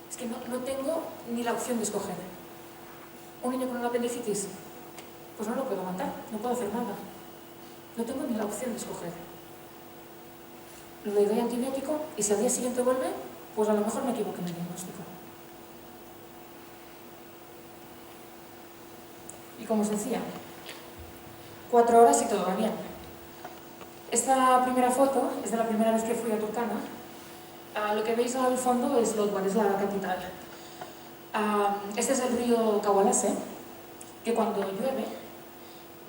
es que no tengo ni la opción de escoger. Un niño con una apendicitis, pues no lo puedo aguantar, no puedo hacer nada. No tengo ni la opción de escoger. Le doy antibiótico y si al día siguiente vuelve, pues a lo mejor me equivoqué en el diagnóstico. Y como os decía, 4 horas y todo va bien. Esta primera foto es de la primera vez que fui a Turkana. Lo que veis al fondo es Lodwar, es la capital. Este es el río Kawalase, que cuando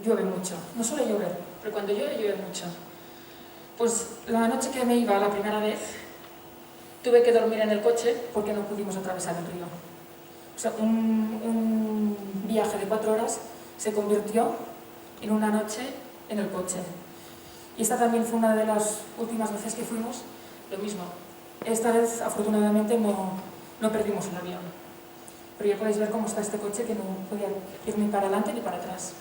llueve mucho. No suele llover, pero cuando llueve mucho. Pues la noche que me iba la primera vez, tuve que dormir en el coche porque no pudimos atravesar el río. O sea, un viaje de 4 horas se convirtió en una noche en el coche. Y esta también fue una de las últimas veces que fuimos, lo mismo. Esta vez, afortunadamente, no perdimos el avión. Pero ya podéis ver cómo está este coche, que no podía ir ni para adelante ni para atrás.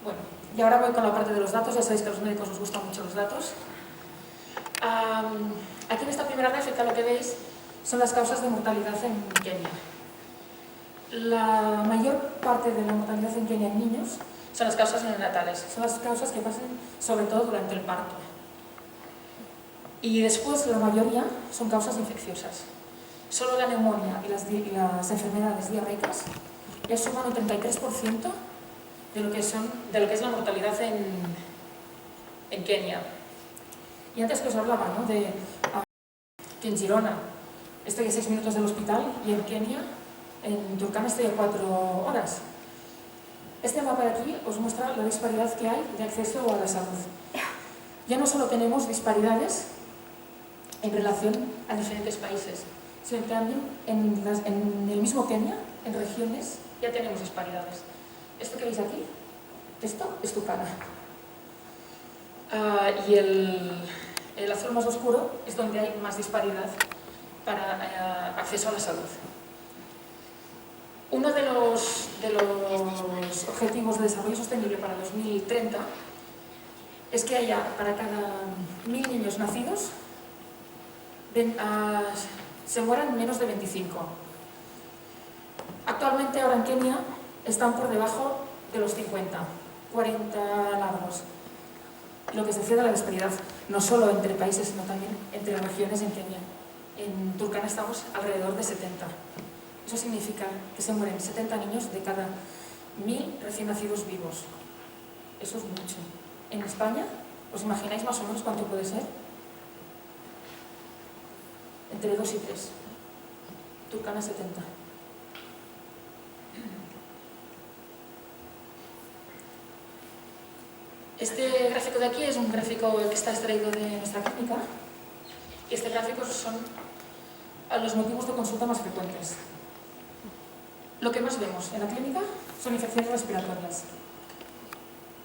Bueno, y ahora voy con la parte de los datos. Ya sabéis que a los médicos os gustan mucho los datos. Aquí en esta primera gráfica lo que veis son las causas de mortalidad en Kenia. La mayor parte de la mortalidad en Kenia en niños son las causas neonatales, son las causas que pasan sobre todo durante el parto. Y después la mayoría son causas infecciosas. Solo la neumonía y las enfermedades diarreicas ya suman un 33% de lo que es la mortalidad en Kenia. Y antes que os hablaba, ¿no?, de que en Girona estoy a 6 minutos del hospital y en Kenia, en Turkana, estoy a 4 horas. Este mapa de aquí os muestra la disparidad que hay de acceso a la salud. Ya no solo tenemos disparidades en relación a diferentes países, sino también en el mismo Kenia, en regiones, ya tenemos disparidades. Esto que veis aquí, esto es Turkana. Y el azul más oscuro es donde hay más disparidad para acceso a la salud. Uno de los objetivos de desarrollo sostenible para 2030 es que haya para cada 1000 niños nacidos se mueran menos de 25. Actualmente ahora en Kenia están por debajo de los 50, 40 largos. Lo que se decía de la disparidad, no solo entre países, sino también entre regiones en Kenia. En Turkana estamos alrededor de 70. Eso significa que se mueren 70 niños de cada 1000 recién nacidos vivos. Eso es mucho. En España, ¿os imagináis más o menos cuánto puede ser? Entre 2 y 3. Turkana 70. Este gráfico de aquí es un gráfico que está extraído de nuestra clínica. Y este gráfico son los motivos de consulta más frecuentes. Lo que más vemos en la clínica son infecciones respiratorias.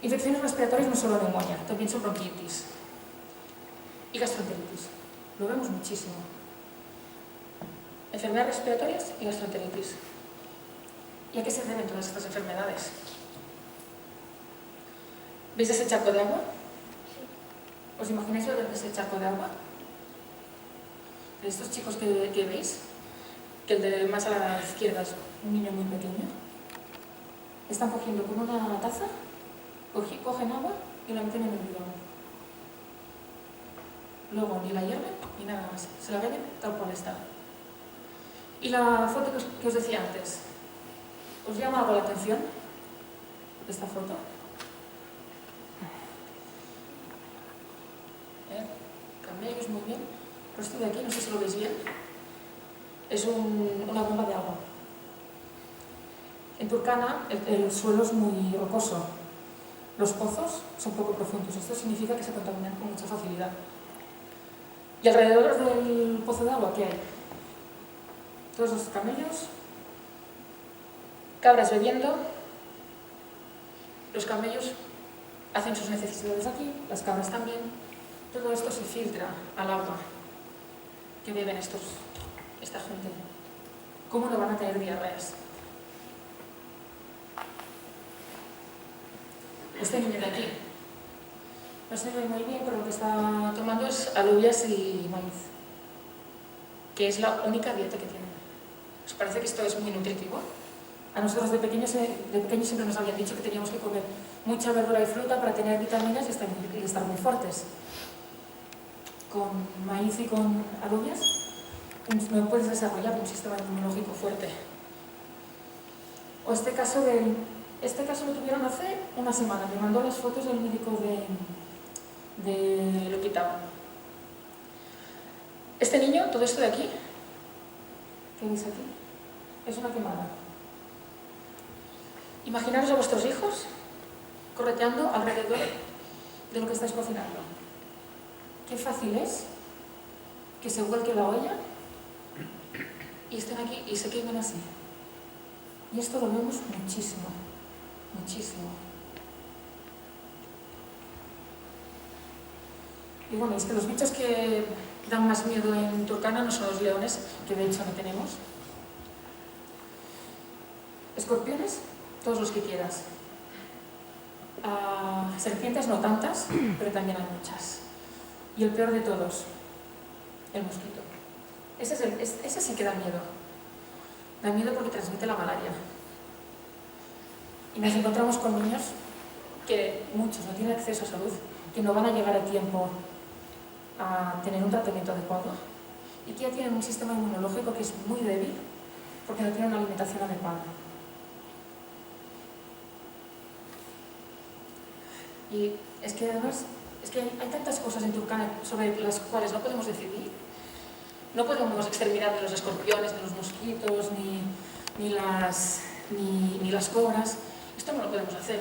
Infecciones respiratorias no solo neumonía, también son bronquitis y gastroenteritis. Lo vemos muchísimo. Enfermedades respiratorias y gastroenteritis. ¿Y a qué se deben todas estas enfermedades? ¿Veis ese charco de agua? ¿Os imagináis lo de ese charco de agua? De estos chicos que veis, que el de más a la izquierda es un niño muy pequeño, están cogiendo con una taza, cogen agua y la meten en el bidón. Luego ni la hierven ni nada más, se la beben tal cual está. Y la foto que os decía antes, ¿os llama algo la atención esta foto? Camellos, muy bien. Pero esto de aquí, no sé si lo veis bien, es una bomba de agua. En Turkana el suelo es muy rocoso. Los pozos son poco profundos. Esto significa que se contaminan con mucha facilidad. Y alrededor del pozo de agua, ¿qué hay? Todos los camellos, cabras bebiendo, los camellos hacen sus necesidades aquí, las cabras también. Todo esto se filtra al agua que beben esta gente. ¿Cómo no van a tener diarreas? Este niño de aquí, no se ve muy bien, pero lo que está tomando es alubias y maíz, que es la única dieta que tienen. ¿Os parece que esto es muy nutritivo? A nosotros de pequeños siempre nos habían dicho que teníamos que comer mucha verdura y fruta para tener vitaminas y estar muy fuertes. Con maíz y con alubias no puedes desarrollar un sistema inmunológico fuerte. O este caso lo tuvieron hace una semana. Me mandó las fotos del médico del hospital. Este niño, todo esto de aquí, ¿qué veis aquí? Es una quemada. Imaginaros a vuestros hijos correteando alrededor de lo que estáis cocinando. Qué fácil es que se vuelque la olla y estén aquí y se quemen así. Y esto lo vemos muchísimo, muchísimo. Y bueno, es que los bichos que dan más miedo en Turkana no son los leones, que de hecho no tenemos. Escorpiones, todos los que quieras. Serpientes no tantas, pero también hay muchas. Y el peor de todos, el mosquito. Ese sí que da miedo. Da miedo porque transmite la malaria. Y nos encontramos con niños que muchos no tienen acceso a salud, que no van a llegar a tiempo a tener un tratamiento adecuado y que ya tienen un sistema inmunológico que es muy débil porque no tienen una alimentación adecuada. Y es que además, hay tantas cosas en Turkana sobre las cuales no podemos decidir. No podemos exterminar ni los escorpiones, ni los mosquitos, ni las cobras. Esto no lo podemos hacer.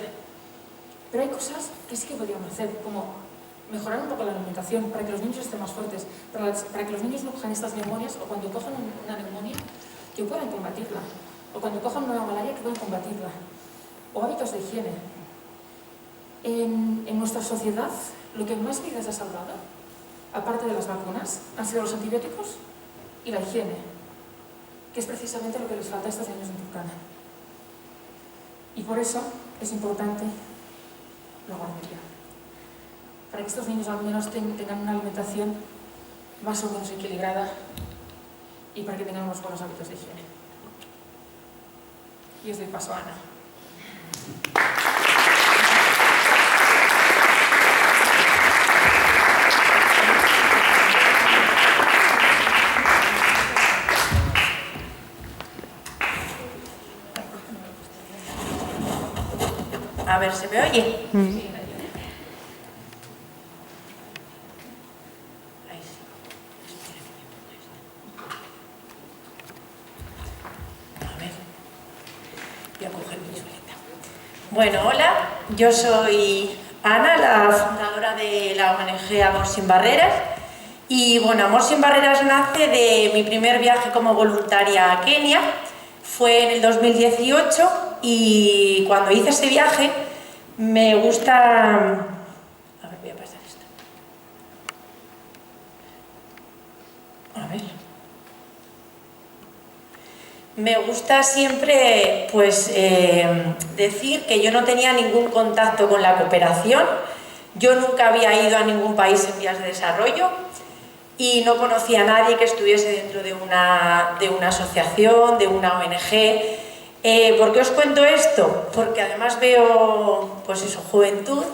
Pero hay cosas que sí que podríamos hacer, como mejorar un poco la alimentación para que los niños estén más fuertes, para que los niños no cojan estas neumonias, o cuando cojan una neumonía, que puedan combatirla, o cuando cojan una malaria, que puedan combatirla, o hábitos de higiene. En nuestra sociedad, lo que más vidas ha salvado, aparte de las vacunas, han sido los antibióticos y la higiene, que es precisamente lo que les falta a estos niños en Turkana. Y por eso es importante la guardería, para que estos niños al menos tengan una alimentación más o menos equilibrada y para que tengan unos buenos hábitos de higiene. Y os doy paso a Ana. A ver, ¿se me oye? Ahí sí. A ver. Voy a coger mi chuleta. Bueno, hola. Yo soy Ana, la fundadora de la ONG Amor Sin Barreras. Y bueno, Amor Sin Barreras nace de mi primer viaje como voluntaria a Kenia. Fue en el 2018 y cuando hice ese viaje me gusta... A ver, voy a pasar esto. A ver. Me gusta siempre pues, decir que yo no tenía ningún contacto con la cooperación. Yo nunca había ido a ningún país en vías de desarrollo y no conocía a nadie que estuviese dentro de una asociación, de una ONG. ¿Por qué os cuento esto? Porque además veo, pues eso, juventud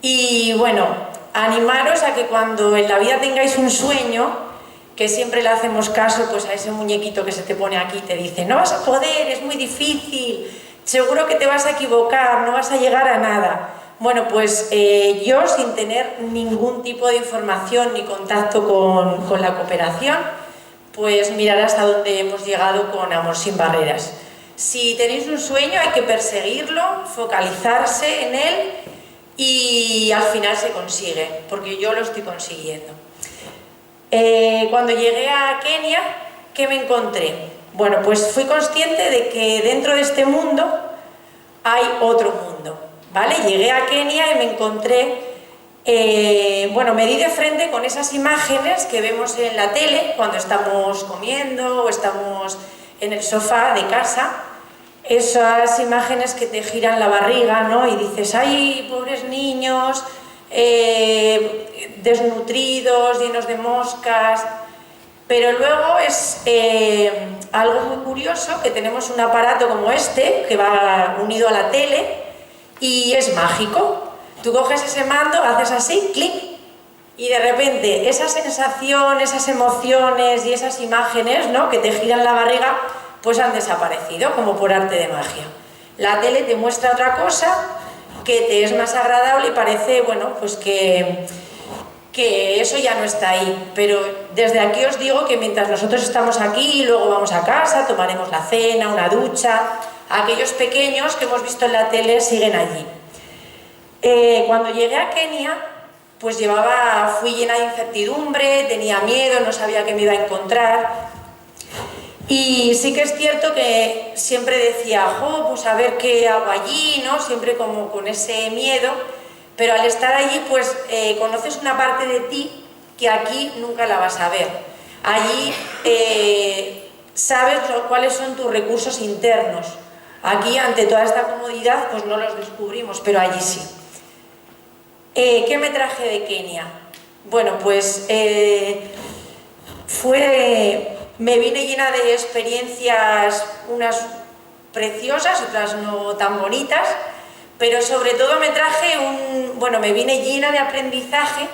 y bueno, animaros a que cuando en la vida tengáis un sueño, que siempre le hacemos caso pues a ese muñequito que se te pone aquí y te dice no vas a poder, es muy difícil, seguro que te vas a equivocar, no vas a llegar a nada. Bueno, pues yo sin tener ningún tipo de información ni contacto con la cooperación, pues mirar hasta dónde hemos llegado con Amor Sin Barreras. Si tenéis un sueño hay que perseguirlo, focalizarse en él y al final se consigue, porque yo lo estoy consiguiendo. Cuando llegué a Kenia, ¿qué me encontré? Bueno, pues fui consciente de que dentro de este mundo hay otro mundo. ¿vale? Llegué a Kenia y me encontré, bueno, me di de frente con esas imágenes que vemos en la tele cuando estamos comiendo o estamos en el sofá de casa, esas imágenes que te giran la barriga, ¿no? Y dices, ¡ay, pobres niños, desnutridos, llenos de moscas! Pero luego es algo muy curioso que tenemos un aparato como este, que va unido a la tele, y es mágico. Tú coges ese mando, haces así, clic, y de repente esa sensación, esas emociones y esas imágenes, ¿no?, que te giran la barriga, pues han desaparecido, como por arte de magia. La tele te muestra otra cosa que te es más agradable y parece, bueno, pues que eso ya no está ahí. Pero desde aquí os digo que mientras nosotros estamos aquí y luego vamos a casa, tomaremos la cena, una ducha, aquellos pequeños que hemos visto en la tele siguen allí. Cuando llegué a Kenia, pues fui llena de incertidumbre, tenía miedo, no sabía qué me iba a encontrar. Y sí que es cierto que siempre decía, pues a ver qué hago allí, ¿no? Siempre como con ese miedo, pero al estar allí pues conoces una parte de ti que aquí nunca la vas a ver. Allí sabes cuáles son tus recursos internos. Aquí, ante toda esta comodidad, pues no los descubrimos, pero allí sí. ¿Qué me traje de Kenia? Bueno, pues me vine llena de experiencias, unas preciosas, otras no tan bonitas, pero sobre todo me vine llena de aprendizaje,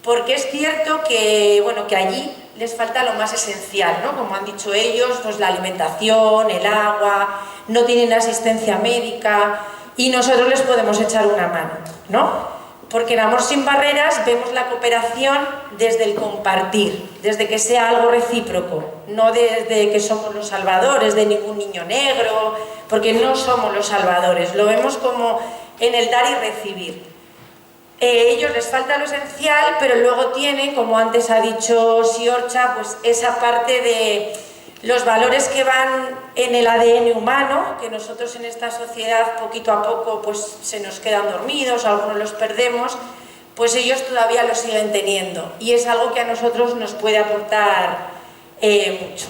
porque es cierto que, que allí les falta lo más esencial, ¿no? Como han dicho ellos, pues la alimentación, el agua, no tienen asistencia médica y nosotros les podemos echar una mano, ¿no? Porque en Amor Sin Barreras vemos la cooperación desde el compartir, desde que sea algo recíproco, no desde que somos los salvadores de ningún niño negro, porque no somos los salvadores, lo vemos como en el dar y recibir. Ellos les falta lo esencial, pero luego tienen, como antes ha dicho Siorcha, pues esa parte de los valores que van en el ADN humano, que nosotros en esta sociedad poquito a poco pues se nos quedan dormidos, algunos los perdemos, pues ellos todavía lo siguen teniendo y es algo que a nosotros nos puede aportar mucho.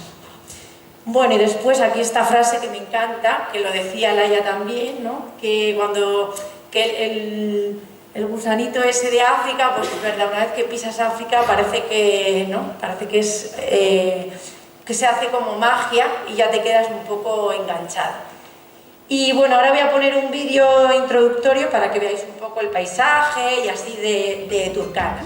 Bueno, y después aquí esta frase que me encanta, que lo decía Laia también, ¿no? Que el gusanito ese de África, pues es verdad, una vez que pisas África parece que, ¿no? Parece que es que se hace como magia y ya te quedas un poco enganchada. Y bueno, ahora voy a poner un vídeo introductorio para que veáis un poco el paisaje y así de Turkana.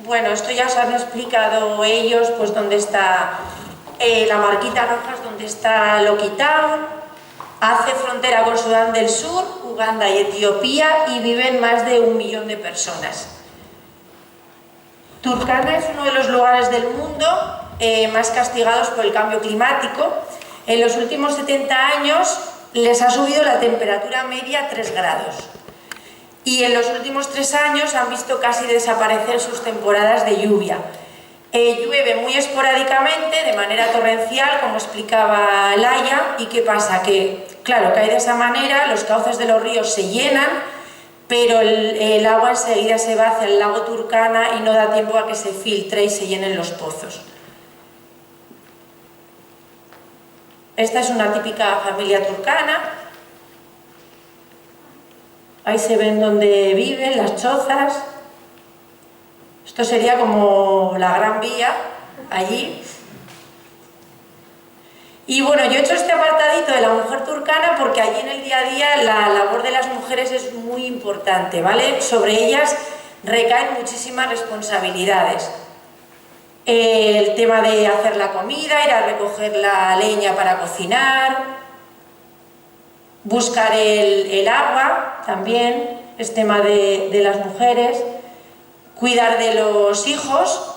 Bueno, esto ya os han explicado ellos, pues dónde está la marquita roja, es donde está Loki Town, hace frontera con Sudán del Sur, Uganda y Etiopía y viven más de 1 millón de personas. Turkana es uno de los lugares del mundo más castigados por el cambio climático. En los últimos 70 años les ha subido la temperatura media a 3 grados. Y en los últimos 3 años han visto casi desaparecer sus temporadas de lluvia. Llueve muy esporádicamente, de manera torrencial, como explicaba Laia, y ¿qué pasa? Que, claro, cae de esa manera, los cauces de los ríos se llenan, pero el agua enseguida se va hacia el lago Turkana y no da tiempo a que se filtre y se llenen los pozos. Esta es una típica familia turcana. Ahí se ven donde viven, las chozas. Esto sería como la Gran Vía, allí. Y bueno, yo he hecho este apartadito de la mujer turcana porque allí en el día a día la labor de las mujeres es muy importante, ¿vale? Sobre ellas recaen muchísimas responsabilidades. El tema de hacer la comida, ir a recoger la leña para cocinar, buscar el agua también, es tema de las mujeres, cuidar de los hijos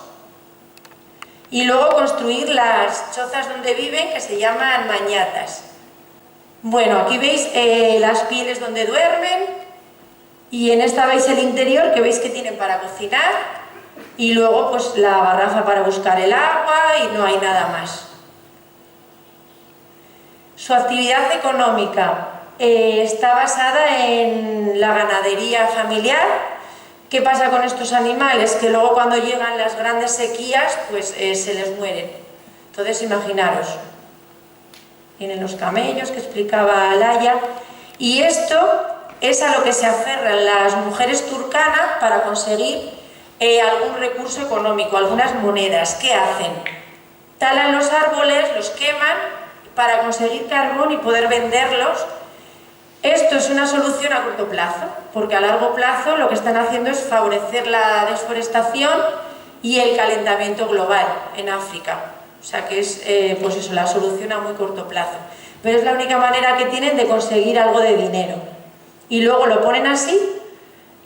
y luego construir las chozas donde viven, que se llaman mañatas. Bueno, aquí veis las pieles donde duermen y en esta veis el interior, que veis que tienen para cocinar, y luego pues la garrafa para buscar el agua y no hay nada más. Su actividad económica está basada en la ganadería familiar. ¿Qué pasa con estos animales? Que luego cuando llegan las grandes sequías pues se les mueren. Entonces imaginaros, tienen los camellos que explicaba Laia, y esto es a lo que se aferran las mujeres turcanas para conseguir algún recurso económico, algunas monedas. ¿Qué hacen? Talan los árboles, los queman para conseguir carbón y poder venderlos. Esto es una solución a corto plazo, porque a largo plazo lo que están haciendo es favorecer la desforestación y el calentamiento global en África. O sea que es pues eso, la solución a muy corto plazo. Pero es la única manera que tienen de conseguir algo de dinero. Y luego lo ponen así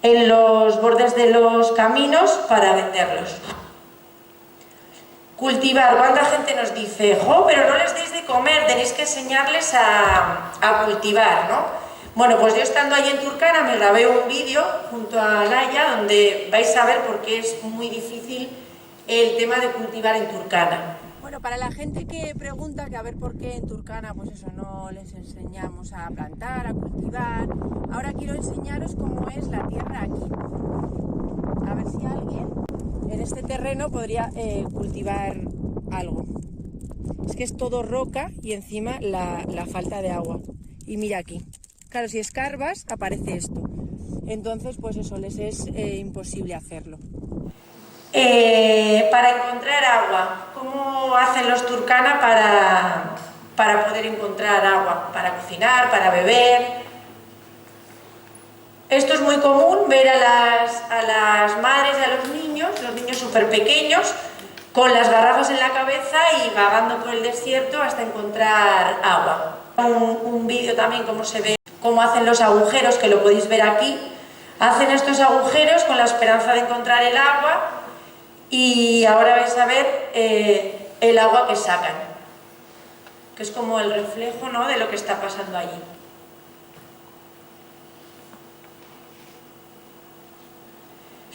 en los bordes de los caminos para venderlos. Cultivar. ¿Cuánta gente nos dice, jo, pero no les deis de comer, tenéis que enseñarles a cultivar, ¿no? Bueno, pues yo estando allí en Turkana me grabé un vídeo junto a Laia donde vais a ver por qué es muy difícil el tema de cultivar en Turkana. Bueno, para la gente que pregunta que a ver por qué en Turkana pues eso no les enseñamos a plantar, a cultivar, ahora quiero enseñaros cómo es la tierra aquí. A ver si alguien en este terreno podría cultivar algo. Es que es todo roca y encima la falta de agua. Y mira aquí. Claro, si escarbas aparece esto. Entonces, pues eso, les es imposible hacerlo. Para encontrar agua, ¿cómo hacen los turkana para poder encontrar agua? Para cocinar, para beber. Esto es muy común, ver a las madres y a los niños súper pequeños, con las garrafas en la cabeza y vagando por el desierto hasta encontrar agua. Un vídeo también cómo se ve, cómo hacen los agujeros, que lo podéis ver aquí. Hacen estos agujeros con la esperanza de encontrar el agua y ahora vais a ver el agua que sacan, que es como el reflejo, ¿no?, de lo que está pasando allí.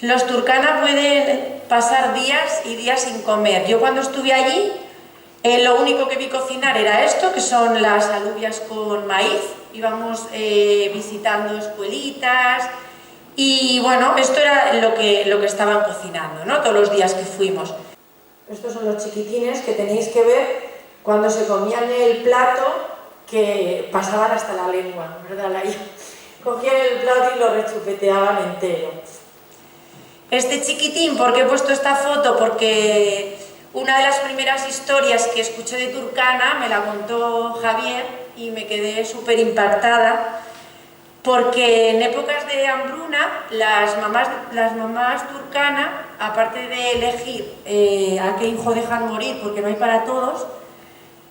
Los turkana pueden pasar días y días sin comer. Yo cuando estuve allí, lo único que vi cocinar era esto, que son las alubias con maíz. Íbamos visitando escuelitas y bueno, esto era lo que estaban cocinando, ¿no?, todos los días que fuimos. Estos son los chiquitines que tenéis que ver cuando se comían el plato, que pasaban hasta la lengua, ¿verdad, Laia? Cogían el plato y lo rechupeteaban entero. Este chiquitín, ¿por qué he puesto esta foto? Porque una de las primeras historias que escuché de Turkana me la contó Javier y me quedé súper impactada, porque en épocas de hambruna las mamás turkana, aparte de elegir a qué hijo dejan morir porque no hay para todos,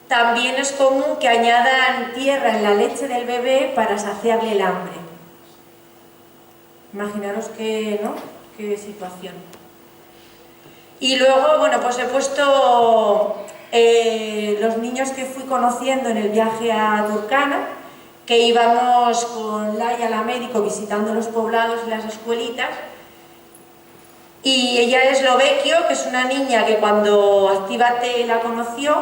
también es común que añadan tierra en la leche del bebé para saciarle el hambre. Imaginaros que, ¿no?, qué situación. Y luego, bueno, pues he puesto los niños que fui conociendo en el viaje a Turkana, que íbamos con Laia, la médico, visitando los poblados y las escuelitas. Y ella es Lovecchio, que es una niña que cuando Actívate la conoció,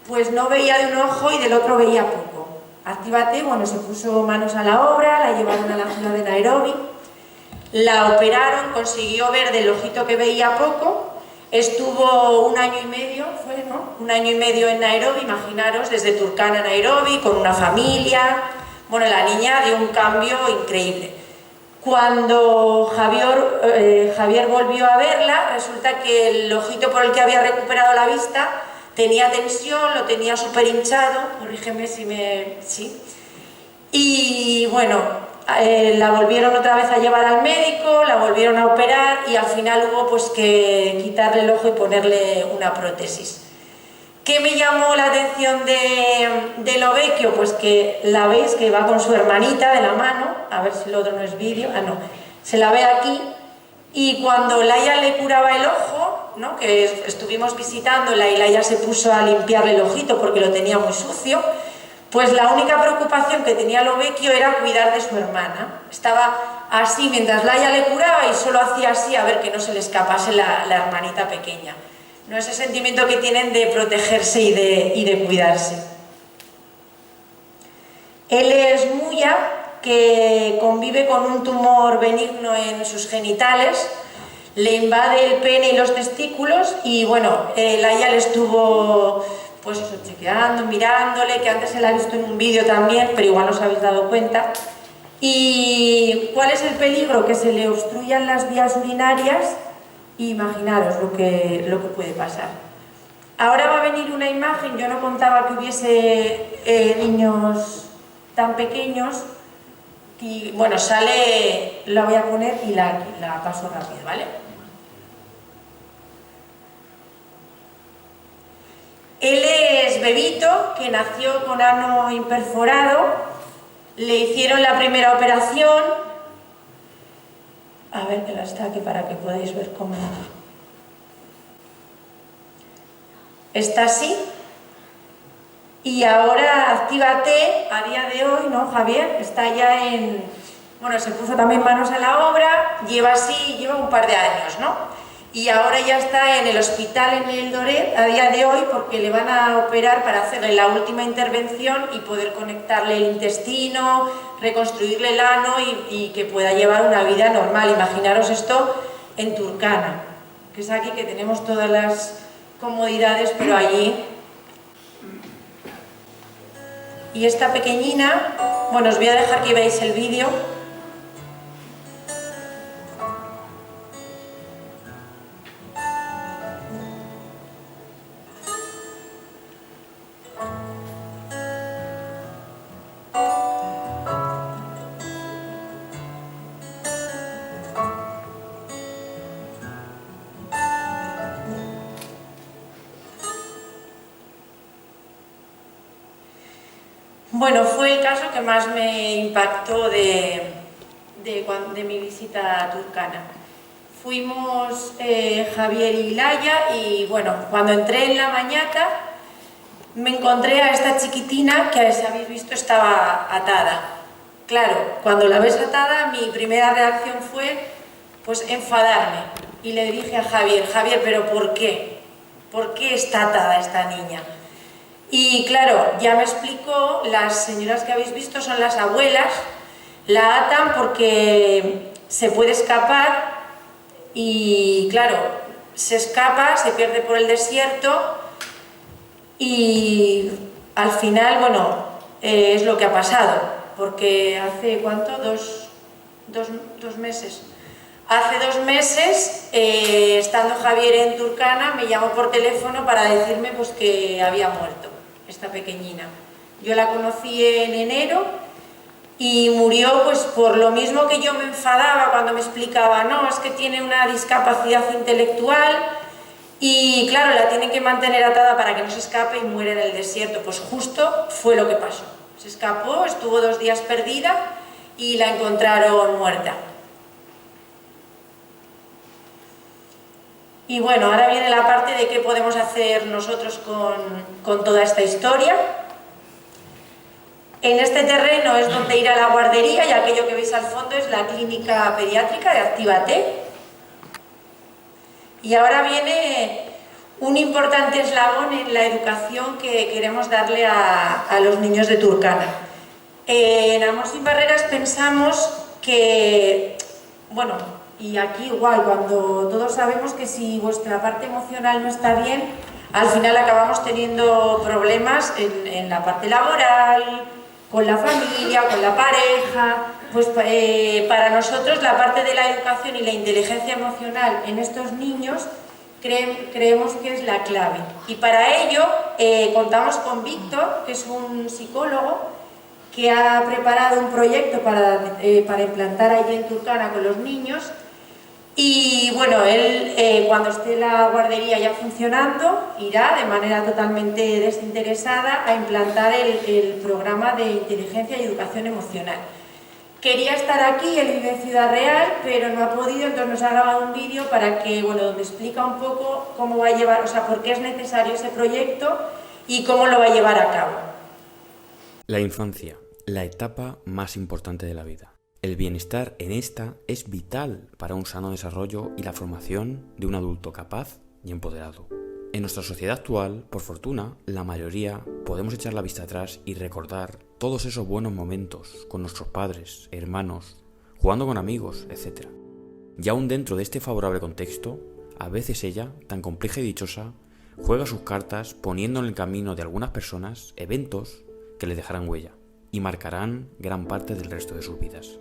pues no veía de un ojo y del otro veía poco. Actívate, bueno, se puso manos a la obra, la llevaron a la ciudad de Nairobi, la operaron, consiguió ver del ojito que veía poco, Estuvo 1 año y medio, fue, ¿no? 1 año y medio en Nairobi, imaginaros, desde Turkana a Nairobi, con una familia. Bueno, la niña dio un cambio increíble. Cuando Javier volvió a verla, resulta que el ojito por el que había recuperado la vista tenía tensión, lo tenía súper hinchado, corrígeme si me... sí. Y bueno, la volvieron otra vez a llevar al médico, la volvieron a operar y al final hubo pues que quitarle el ojo y ponerle una prótesis. ¿Qué me llamó la atención de Lovecchio? Pues que la veis que va con su hermanita de la mano, a ver si lo otro no es vídeo, no, se la ve aquí, y cuando Laia le curaba el ojo, ¿no? Que estuvimos visitándola y Laia se puso a limpiarle el ojito porque lo tenía muy sucio, pues la única preocupación que tenía Lovecchio era cuidar de su hermana. Estaba así mientras Laia le curaba y solo hacía así a ver que no se le escapase la hermanita pequeña. No, ese sentimiento que tienen de protegerse y de cuidarse. Él es Muya, que convive con un tumor benigno en sus genitales, le invade el pene y los testículos y bueno, Laia le estuvo pues eso, chequeando, mirándole, que antes se la ha visto en un vídeo también, pero igual no os habéis dado cuenta. ¿Y cuál es el peligro? Que se le obstruyan las vías urinarias. Imaginaros lo que puede pasar. Ahora va a venir una imagen, yo no contaba que hubiese niños tan pequeños, y bueno, sale, la voy a poner y la paso rápido, ¿vale? Él es Bebito, que nació con ano imperforado, le hicieron la primera operación. A ver que la está aquí para que podáis ver cómo está así. Y ahora Actívate, a día de hoy, ¿no, Javier? Está ya en... Bueno, se puso también manos a la obra, lleva un par de años, ¿no? Y ahora ya está en el hospital en Eldoret a día de hoy porque le van a operar para hacerle la última intervención y poder conectarle el intestino, reconstruirle el ano y que pueda llevar una vida normal. Imaginaros esto en Turkana, que es aquí que tenemos todas las comodidades, pero allí... Y esta pequeñina, bueno, os voy a dejar que veáis el vídeo. Bueno, fue el caso que más me impactó de mi visita a Turkana. Fuimos Javier y Laia y bueno, cuando entré en la mañana me encontré a esta chiquitina que, si habéis visto, estaba atada. Claro, cuando la ves atada, mi primera reacción fue pues enfadarme y le dije a Javier, ¿pero por qué? ¿Por qué está atada esta niña? Y claro, ya me explicó, las señoras que habéis visto son las abuelas, la atan porque se puede escapar y claro, se escapa, se pierde por el desierto y al final, bueno, es lo que ha pasado, porque hace, ¿cuánto? Dos meses. Hace 2 meses, estando Javier en Turkana, me llamó por teléfono para decirme pues, que había muerto esta pequeñina. Yo la conocí en enero y murió pues por lo mismo que yo me enfadaba cuando me explicaba, no, es que tiene una discapacidad intelectual y claro, la tienen que mantener atada para que no se escape y muere en el desierto. Pues justo fue lo que pasó. Se escapó, estuvo 2 días perdida y la encontraron muerta. Y bueno, ahora viene la parte de qué podemos hacer nosotros con toda esta historia. En este terreno es donde ir a la guardería y aquello que veis al fondo es la clínica pediátrica de Actívate. Y ahora viene un importante eslabón en la educación que queremos darle a los niños de Turkana. En Amor sin Barreras pensamos que, bueno, Y aquí igual, cuando todos sabemos que si vuestra parte emocional no está bien, al final acabamos teniendo problemas en la parte laboral, con la familia, con la pareja. Pues para nosotros la parte de la educación y la inteligencia emocional en estos niños creemos que es la clave. Y para ello contamos con Víctor, que es un psicólogo que ha preparado un proyecto para implantar allí en Turkana con los niños. Y bueno, él cuando esté la guardería ya funcionando, irá de manera totalmente desinteresada a implantar el programa de inteligencia y educación emocional. Quería estar aquí, él vive en Ciudad Real, pero no ha podido, entonces nos ha grabado un vídeo para que, bueno, donde explica un poco cómo va a llevar, o sea, por qué es necesario ese proyecto y cómo lo va a llevar a cabo. La infancia, la etapa más importante de la vida. El bienestar en esta es vital para un sano desarrollo y la formación de un adulto capaz y empoderado. En nuestra sociedad actual, por fortuna, la mayoría podemos echar la vista atrás y recordar todos esos buenos momentos con nuestros padres, hermanos, jugando con amigos, etc. Y aún dentro de este favorable contexto, a veces ella, tan compleja y dichosa, juega sus cartas poniendo en el camino de algunas personas eventos que les dejarán huella y marcarán gran parte del resto de sus vidas.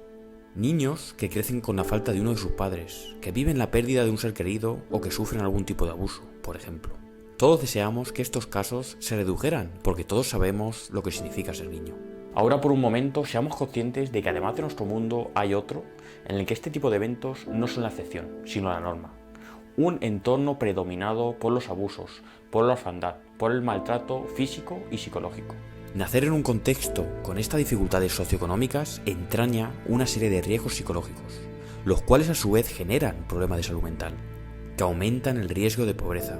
Niños que crecen con la falta de uno de sus padres, que viven la pérdida de un ser querido o que sufren algún tipo de abuso, por ejemplo. Todos deseamos que estos casos se redujeran, porque todos sabemos lo que significa ser niño. Ahora por un momento seamos conscientes de que además de nuestro mundo hay otro en el que este tipo de eventos no son la excepción, sino la norma. Un entorno predominado por los abusos, por la orfandad, por el maltrato físico y psicológico. Nacer en un contexto con estas dificultades socioeconómicas entraña una serie de riesgos psicológicos, los cuales a su vez generan problemas de salud mental, que aumentan el riesgo de pobreza,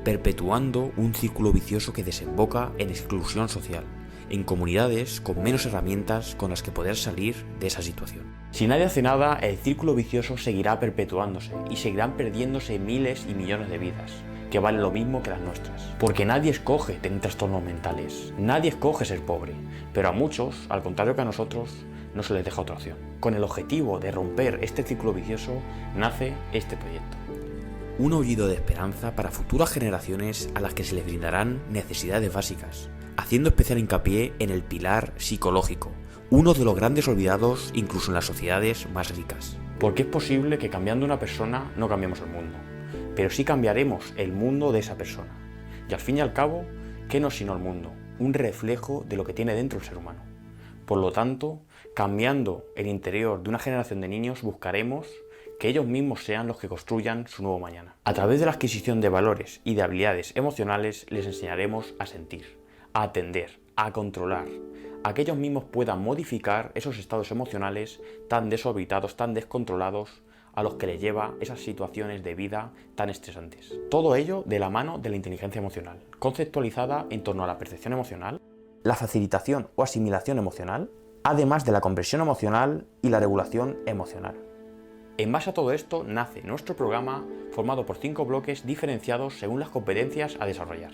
perpetuando un círculo vicioso que desemboca en exclusión social, en comunidades con menos herramientas con las que poder salir de esa situación. Si nadie hace nada, el círculo vicioso seguirá perpetuándose y seguirán perdiéndose miles y millones de vidas, que valen lo mismo que las nuestras. Porque nadie escoge tener trastornos mentales, nadie escoge ser pobre, pero a muchos, al contrario que a nosotros, no se les deja otra opción. Con el objetivo de romper este círculo vicioso, nace este proyecto. Un aullido de esperanza para futuras generaciones a las que se les brindarán necesidades básicas, haciendo especial hincapié en el pilar psicológico, uno de los grandes olvidados incluso en las sociedades más ricas. Porque es posible que cambiando una persona no cambiemos el mundo, pero sí cambiaremos el mundo de esa persona. Y al fin y al cabo, ¿qué no es sino el mundo? Un reflejo de lo que tiene dentro el ser humano. Por lo tanto, cambiando el interior de una generación de niños, buscaremos que ellos mismos sean los que construyan su nuevo mañana. A través de la adquisición de valores y de habilidades emocionales, les enseñaremos a sentir, a atender, a controlar, a que ellos mismos puedan modificar esos estados emocionales tan desorbitados, tan descontrolados, a los que les lleva esas situaciones de vida tan estresantes. Todo ello de la mano de la inteligencia emocional, conceptualizada en torno a la percepción emocional, la facilitación o asimilación emocional, además de la comprensión emocional y la regulación emocional. En base a todo esto nace nuestro programa formado por 5 bloques diferenciados según las competencias a desarrollar.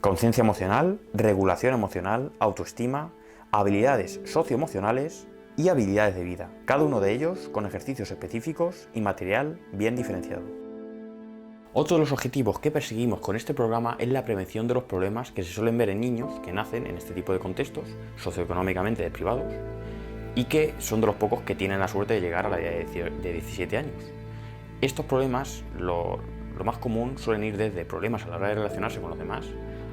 Conciencia emocional, regulación emocional, autoestima, habilidades socioemocionales y habilidades de vida, cada uno de ellos con ejercicios específicos y material bien diferenciado. Otro de los objetivos que perseguimos con este programa es la prevención de los problemas que se suelen ver en niños que nacen en este tipo de contextos socioeconómicamente desprivados y que son de los pocos que tienen la suerte de llegar a la edad de 17 años. Estos problemas, lo más común, suelen ir desde problemas a la hora de relacionarse con los demás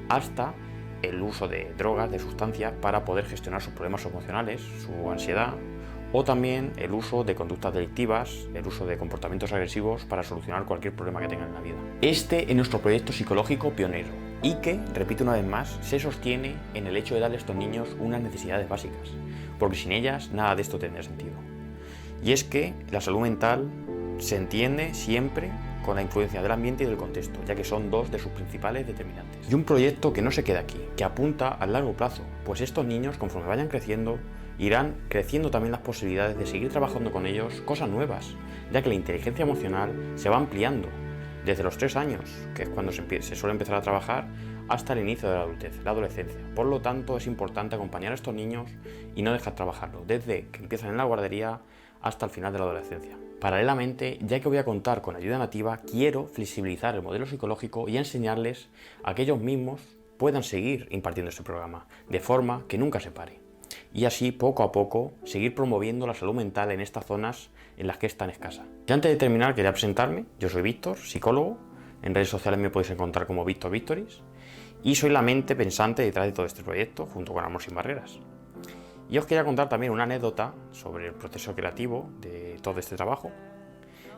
hasta el uso de drogas, de sustancias para poder gestionar sus problemas emocionales, su ansiedad, o también el uso de conductas delictivas, el uso de comportamientos agresivos para solucionar cualquier problema que tengan en la vida. Este es nuestro proyecto psicológico pionero y que, repito una vez más, se sostiene en el hecho de darle a estos niños unas necesidades básicas, porque sin ellas nada de esto tendría sentido. Y es que la salud mental se entiende siempre con la influencia del ambiente y del contexto, ya que son dos de sus principales determinantes. Y un proyecto que no se queda aquí, que apunta al largo plazo, pues estos niños, conforme vayan creciendo, irán creciendo también las posibilidades de seguir trabajando con ellos cosas nuevas, ya que la inteligencia emocional se va ampliando desde los 3 años, que es cuando se suele empezar a trabajar, hasta el inicio de la adultez, la adolescencia. Por lo tanto, es importante acompañar a estos niños y no dejar trabajarlos desde que empiezan en la guardería hasta el final de la adolescencia. Paralelamente, ya que voy a contar con ayuda nativa, quiero flexibilizar el modelo psicológico y enseñarles a que ellos mismos puedan seguir impartiendo este programa, de forma que nunca se pare. Y así, poco a poco, seguir promoviendo la salud mental en estas zonas en las que es tan escasa. Y antes de terminar, quería presentarme. Yo soy Víctor, psicólogo. En redes sociales me podéis encontrar como Víctor Victoris. Y soy la mente pensante detrás de todo este proyecto, junto con Amor sin Barreras. Y os quería contar también una anécdota sobre el proceso creativo de todo este trabajo.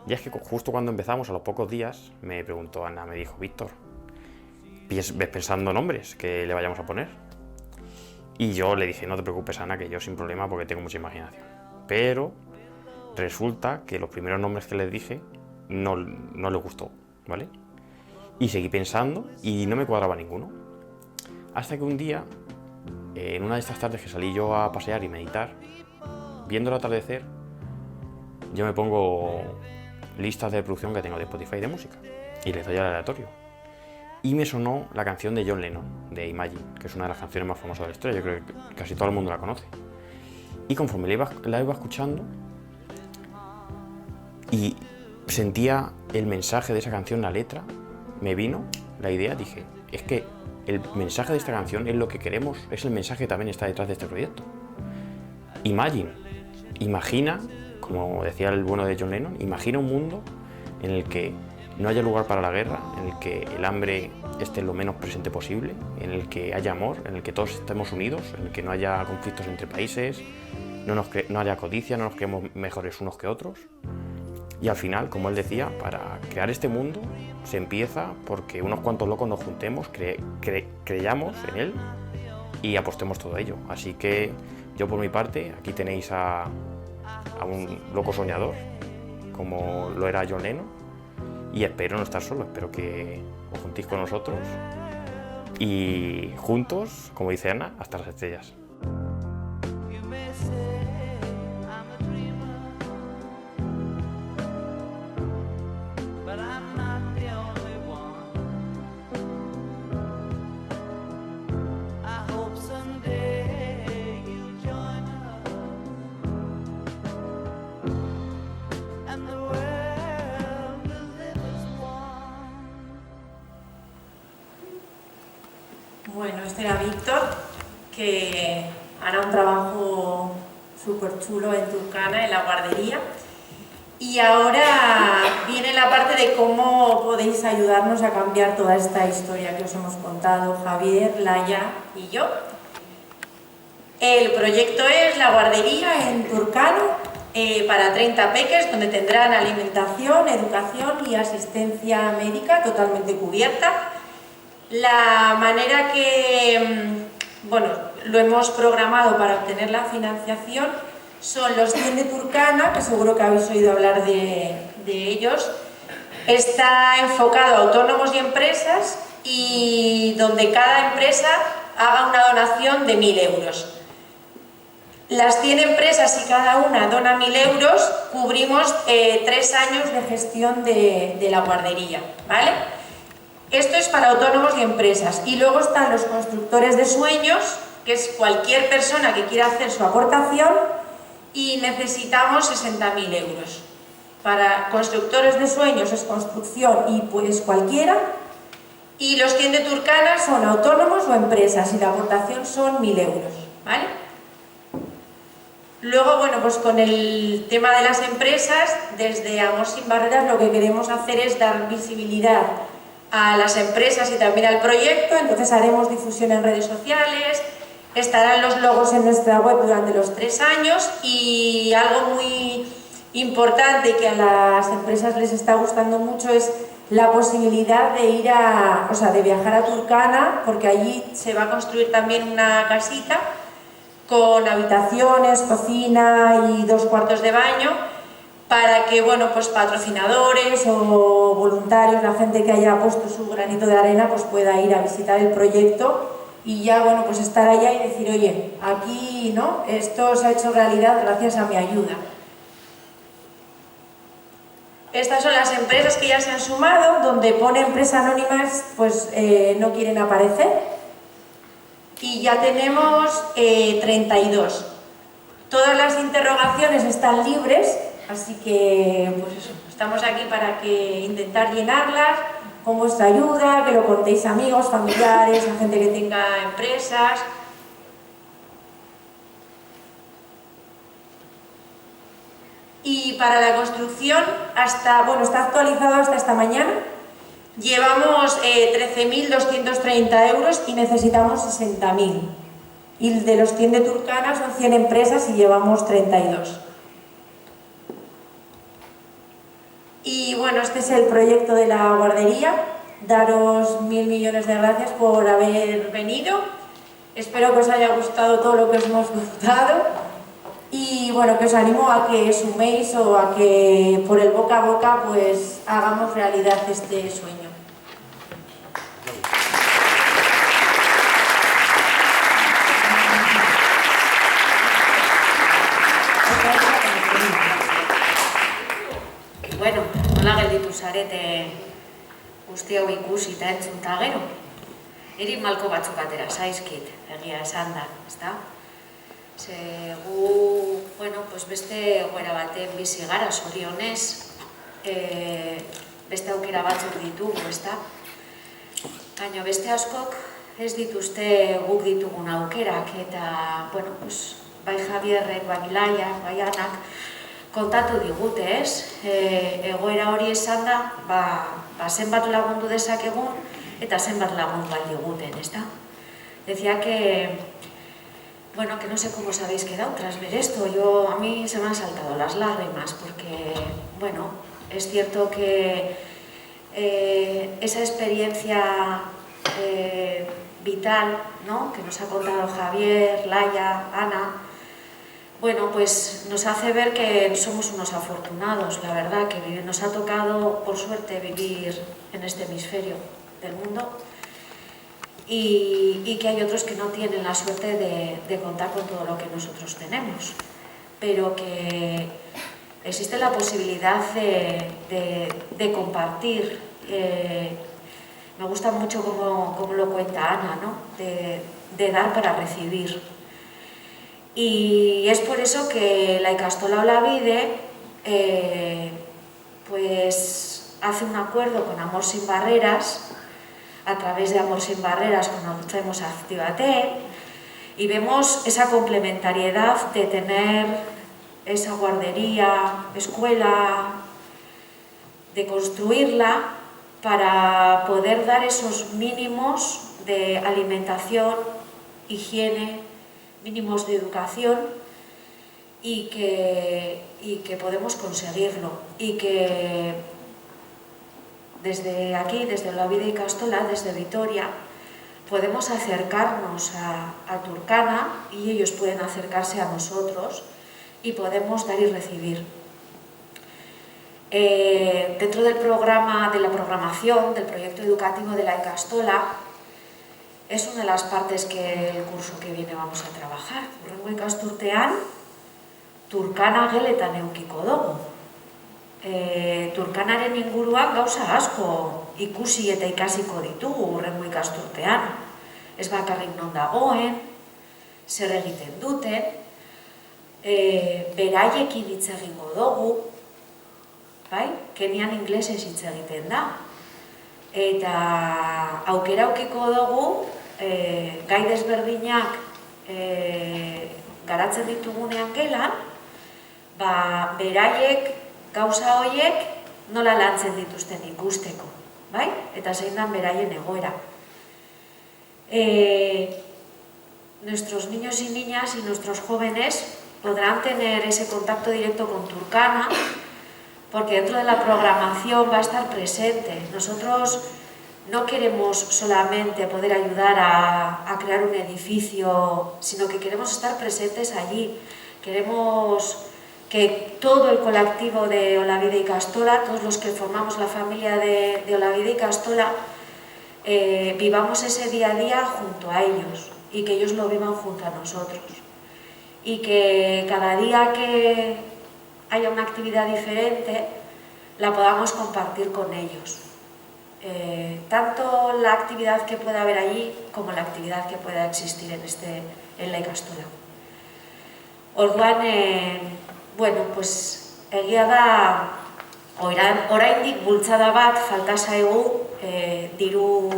Y es que justo cuando empezamos, a los pocos días, me preguntó Ana, me dijo, Víctor, ¿ves pensando nombres que le vayamos a poner? Y yo le dije, no te preocupes, Ana, que yo sin problema porque tengo mucha imaginación. Pero resulta que los primeros nombres que les dije no les gustó, ¿vale? Y seguí pensando y no me cuadraba ninguno. Hasta que un día, en una de estas tardes que salí yo a pasear y meditar, viendo el atardecer, yo me pongo listas de reproducción que tengo de Spotify de música y les doy al aleatorio. Y me sonó la canción de John Lennon, de Imagine, que es una de las canciones más famosas de la historia, yo creo que casi todo el mundo la conoce. Y conforme la iba escuchando y sentía el mensaje de esa canción, la letra, me vino la idea, dije, es que el mensaje de esta canción es lo que queremos, es el mensaje que también está detrás de este proyecto. Imagine, imagina, como decía el bueno de John Lennon, imagina un mundo en el que no haya lugar para la guerra, en el que el hambre esté lo menos presente posible, en el que haya amor, en el que todos estemos unidos, en el que no haya conflictos entre países, no haya codicia, no nos creemos mejores unos que otros. Y al final, como él decía, para crear este mundo se empieza porque unos cuantos locos nos juntemos, creyamos en él y apostemos todo ello. Así que yo por mi parte, aquí tenéis a un loco soñador, como lo era John Lennon, y espero no estar solo, espero que os juntéis con nosotros y juntos, como dice Ana, hasta las estrellas. Bueno, este era Víctor, que hará un trabajo súper chulo en Turkana, en la guardería. Y ahora viene la parte de cómo podéis ayudarnos a cambiar toda esta historia que os hemos contado Javier, Laia y yo. El proyecto es la guardería en Turkana para 30 peques, donde tendrán alimentación, educación y asistencia médica totalmente cubierta. La manera que lo hemos programado para obtener la financiación son los 100 de Turkana, que seguro que habéis oído hablar de ellos. Está enfocado a autónomos y empresas y donde cada empresa haga una donación de 1.000 euros. Las 100 empresas y cada una dona 1.000 euros, cubrimos 3 años de gestión de la guardería, ¿vale? Esto es para autónomos y empresas. Y luego están los constructores de sueños, que es cualquier persona que quiera hacer su aportación, y necesitamos 60.000 euros. Para constructores de sueños es construcción y pues cualquiera. Y los 100 de Turkana son autónomos o empresas y la aportación son 1.000 euros, ¿vale? Luego, pues con el tema de las empresas, desde Amor sin Barreras lo que queremos hacer es dar visibilidad a las empresas y también al proyecto. Entonces haremos difusión en redes sociales, estarán los logos en nuestra web durante los 3 años y algo muy importante que a las empresas les está gustando mucho es la posibilidad de de viajar a Turkana, porque allí se va a construir también una casita con habitaciones, cocina y 2 cuartos de baño, para que patrocinadores o voluntarios, la gente que haya puesto su granito de arena, pues pueda ir a visitar el proyecto y ya estar allá y decir, oye, aquí esto se ha hecho realidad gracias a mi ayuda. Estas son las empresas que ya se han sumado, donde pone empresas anónimas, no quieren aparecer. Y ya tenemos 32. Todas las interrogaciones están libres, así que pues eso, estamos aquí para que intentar llenarlas con vuestra ayuda, que lo contéis a amigos, familiares, a gente que tenga empresas. Y para la construcción, está actualizado hasta esta mañana. Llevamos 13.230 euros y necesitamos 60.000. Y de los 100 de Turkana son 100 empresas y llevamos 32. Y bueno, este es el proyecto de la guardería. Daros 1.000 millones de gracias por haber venido. Espero que os haya gustado todo lo que os hemos contado. Y bueno, que os animo a que suméis o a que por el boca a boca pues hagamos realidad este sueño. Bueno, nola gelditu zarete guzti hau ikusi eta entzun eta gero. Niri malko batzuk atera zaizkit, egia esan da, ezta? Ze gu, bueno, pues beste egoera baten bizi gara, zorionez, beste aukera batzuk ditugu, ezta? Baina beste askok ez dituzte guk ditugun aukerak, eta, bueno, pues, bai Javierrek, bai Ilaiak, bai Anak, kontatu digute, ez? Egoera hori esan da, zenbat lagundu dezakegun eta zenbat lagundu diguten, ezta? Decía que, bueno, que no sé cómo os habéis quedado tras ver esto. A mí se me han saltado las lágrimas porque, bueno, es cierto que esa experiencia vital, ¿no?, que nos ha contado Javier, Laia, Ana, bueno, pues nos hace ver que somos unos afortunados, la verdad, que nos ha tocado, por suerte, vivir en este hemisferio del mundo y que hay otros que no tienen la suerte de contar con todo lo que nosotros tenemos, pero que existe la posibilidad de compartir. Me gusta mucho como lo cuenta Ana, ¿no?, de dar para recibir. Y es por eso que la Ikastola Olavide pues hace un acuerdo con Amor Sin Barreras. A través de Amor Sin Barreras conocemos a Actívate y vemos esa complementariedad de tener esa guardería, escuela, de construirla para poder dar esos mínimos de alimentación, higiene, mínimos de educación y que podemos conseguirlo y que desde aquí, desde Olavide Ikastola, desde Vitoria, podemos acercarnos a Turkana y ellos pueden acercarse a nosotros y podemos dar y recibir. Dentro del programa, de la programación del proyecto educativo de la Ikastola, es una de las partes que el curso que viene vamos a trabajar. Hurrengo ikasturtean, Turkana geletan eukiko dugu. Turkanaren inguruan gauza asko ikusi eta ikasiko ditugu hurrengo ikasturtean. Ez bakarrik non dagoen, zer egiten duten, beraiekin hitz egingo dugu, bai? Kenian inglesez hitz egiten da. Eta aukera aukiko dugu, gai desberdinak garatzen ditugunean gelan, beraiek gauza horiek nola lantzen dituzten ikusteko, bai? Eta zein dan beraien egoera. Nuestros niños y niñas y nuestros jóvenes podrán tener ese contacto directo con Turkana porque dentro de la programación va a estar presente. Nosotros no queremos solamente poder ayudar a crear un edificio, sino que queremos estar presentes allí. Queremos que todo el colectivo de Olavide Ikastola, todos los que formamos la familia de Olavide Ikastola, vivamos ese día a día junto a ellos y que ellos lo vivan junto a nosotros. Y que cada día que haya una actividad diferente, la podamos compartir con ellos. Tanto la actividad que pueda haber allí como la actividad que pueda existir en la Ikastola. Orduan, bueno, pues, egia da, oraindik bultzada bat falta zaigu, diru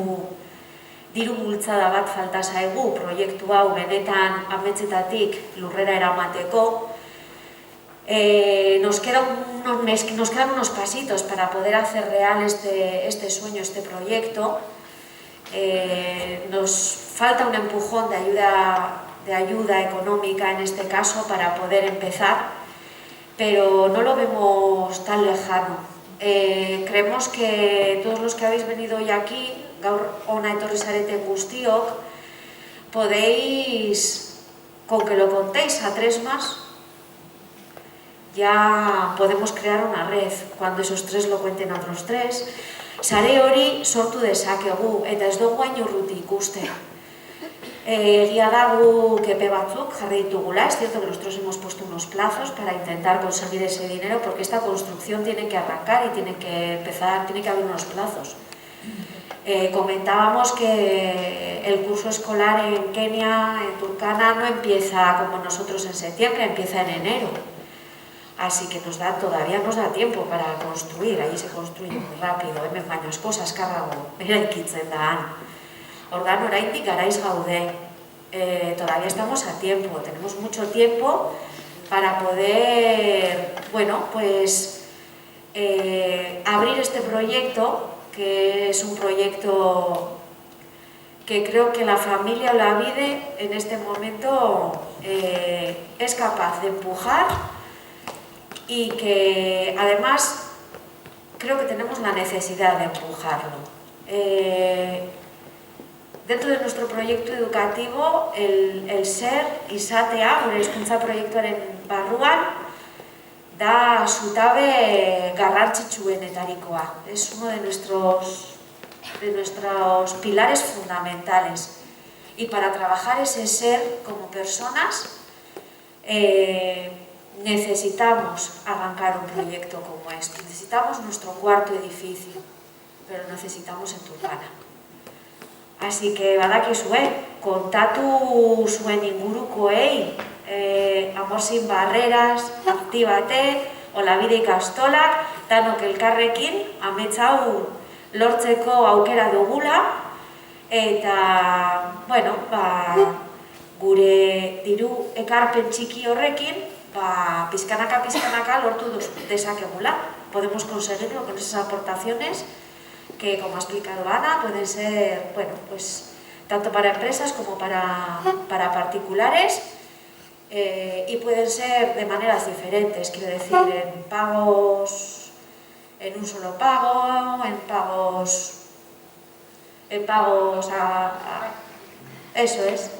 bultzada bat falta zaigu proiektu hau benetan ametxetatik lurrera eramateko. Nos quedan unos pasitos para poder hacer real este sueño, este proyecto. Nos falta un empujón de ayuda económica en este caso para poder empezar, pero no lo vemos tan lejano. Creemos que todos los que habéis venido hoy aquí, gaur hona etorri zareten guztiok, podéis, con que lo contéis a 3 más, ya podemos crear una red. Cuando esos 3 lo cuenten a otros 3, sare hori sortu dezakegu, eta ez dugu hain urruti ikusten. Egia da guk epe batzuk jarri ditugula, es cierto que nosotros hemos puesto unos plazos para intentar conseguir ese dinero, porque esta construcción tiene que arrancar y tiene que empezar, tiene que haber unos plazos. Comentábamos que el curso escolar en Kenia, en Turkana, no empieza como nosotros en septiembre, empieza en enero. Así que todavía nos da tiempo para construir, allí se construye muy rápido, hemen baino asko azkarrago eraikitzen da. Orduan oraindik garaiz gaude, todavía estamos a tiempo, tenemos mucho tiempo para poder, bueno, pues abrir este proyecto, que es un proyecto que creo que la familia Olavide en este momento es capaz de empujar, y que además creo que tenemos la necesidad de empujarlo. Dentro de nuestro proyecto educativo, el SER izatea, gure hezkuntza proiektuaren barruan, da zutabe garrantzitsuenetarikoa. Es uno de nuestros pilares fundamentales. Y para trabajar ese SER como personas, necesitamos arrancar un proyecto como este. Necesitamos nuestro cuarto edificio, pero necesitamos en Turkana. Así que badakizue, kontatu zuen ingurukoei, Amor sin barreras, Aktibate, Olavide ikastolak, danok elkarrekin, amets hau lortzeko aukera dugula, eta, bueno, gure diru ekarpen txiki horrekin, pizkanaka lortu dezakegula. Podemos conseguirlo con esas aportaciones que, como ha explicado Ana, pueden ser, bueno, pues tanto para empresas como para particulares, y pueden ser de maneras diferentes, quiero decir, en pagos, en un solo pago, en pagos eso es.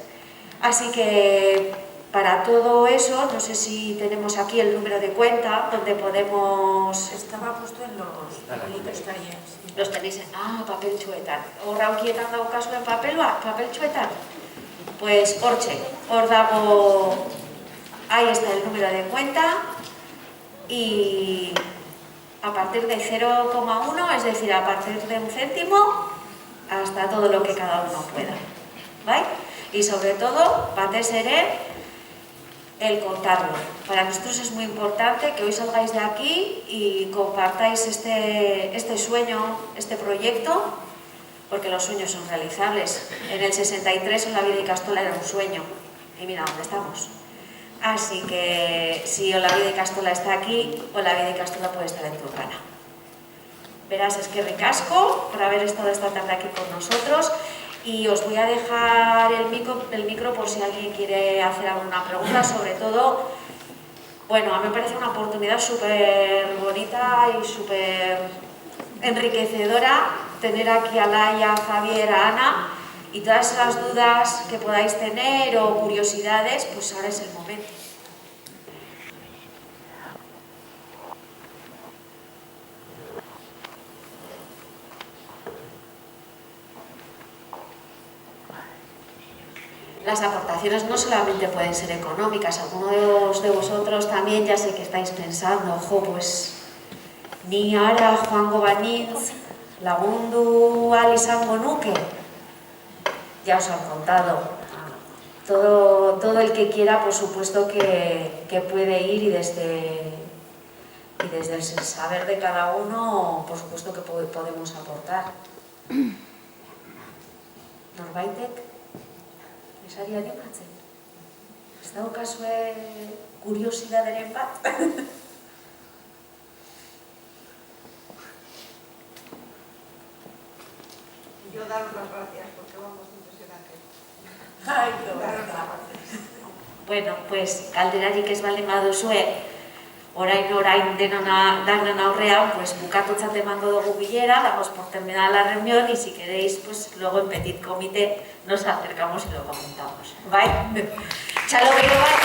Así que para todo eso, no sé si tenemos aquí el número de cuenta donde podemos... Estaba puesto en los papelitos talleres. Los tenéis en... papel txuetan. Horra aukietan daukazuen papel txuetan. Pues hortxe, hor dago... Ahí está el número de cuenta. Y a partir de 0,1, es decir, a partir de 1 céntimo, hasta todo lo que cada uno pueda. ¿Vale? Y sobre todo, batez ere, el contarlo. Para nosotros es muy importante que hoy salgáis de aquí y compartáis este sueño, este proyecto, porque los sueños son realizables. En el 63 Olavide ikastola era un sueño, y mira dónde estamos. Así que si Olavide ikastola está aquí, Olavide ikastola puede estar en Turkana. Verás, eskerrik asko por haber estado esta tarde aquí con nosotros. Y os voy a dejar el micro por si alguien quiere hacer alguna pregunta, sobre todo, bueno, a mí me parece una oportunidad súper bonita y súper enriquecedora tener aquí a Laia, a Javier, a Ana, y todas las dudas que podáis tener o curiosidades, pues ahora es el momento. Las aportaciones no solamente pueden ser económicas, algunos de vosotros también ya sé que estáis pensando, pues ni ara joango banitz lagundu ahal izango nuke. Ya os han contado todo el que quiera, por supuesto que puede ir, y desde el saber de cada uno, por supuesto que podemos aportar. Norbaitek, esari animatzen? Ez daukazue kuriosidaderen bat? Yo daros las gracias porque vamos impresionantes. Ai, que bueno. Bueno, pues galderarik ez baldin baduzue, orain danon aurrean, pues bukatutzat emango dugu bilera, damos por terminada la reunión, y si queréis, pues luego en petit comité nos acercamos y lo comentamos. ¿Vale? Txalo, gero bat!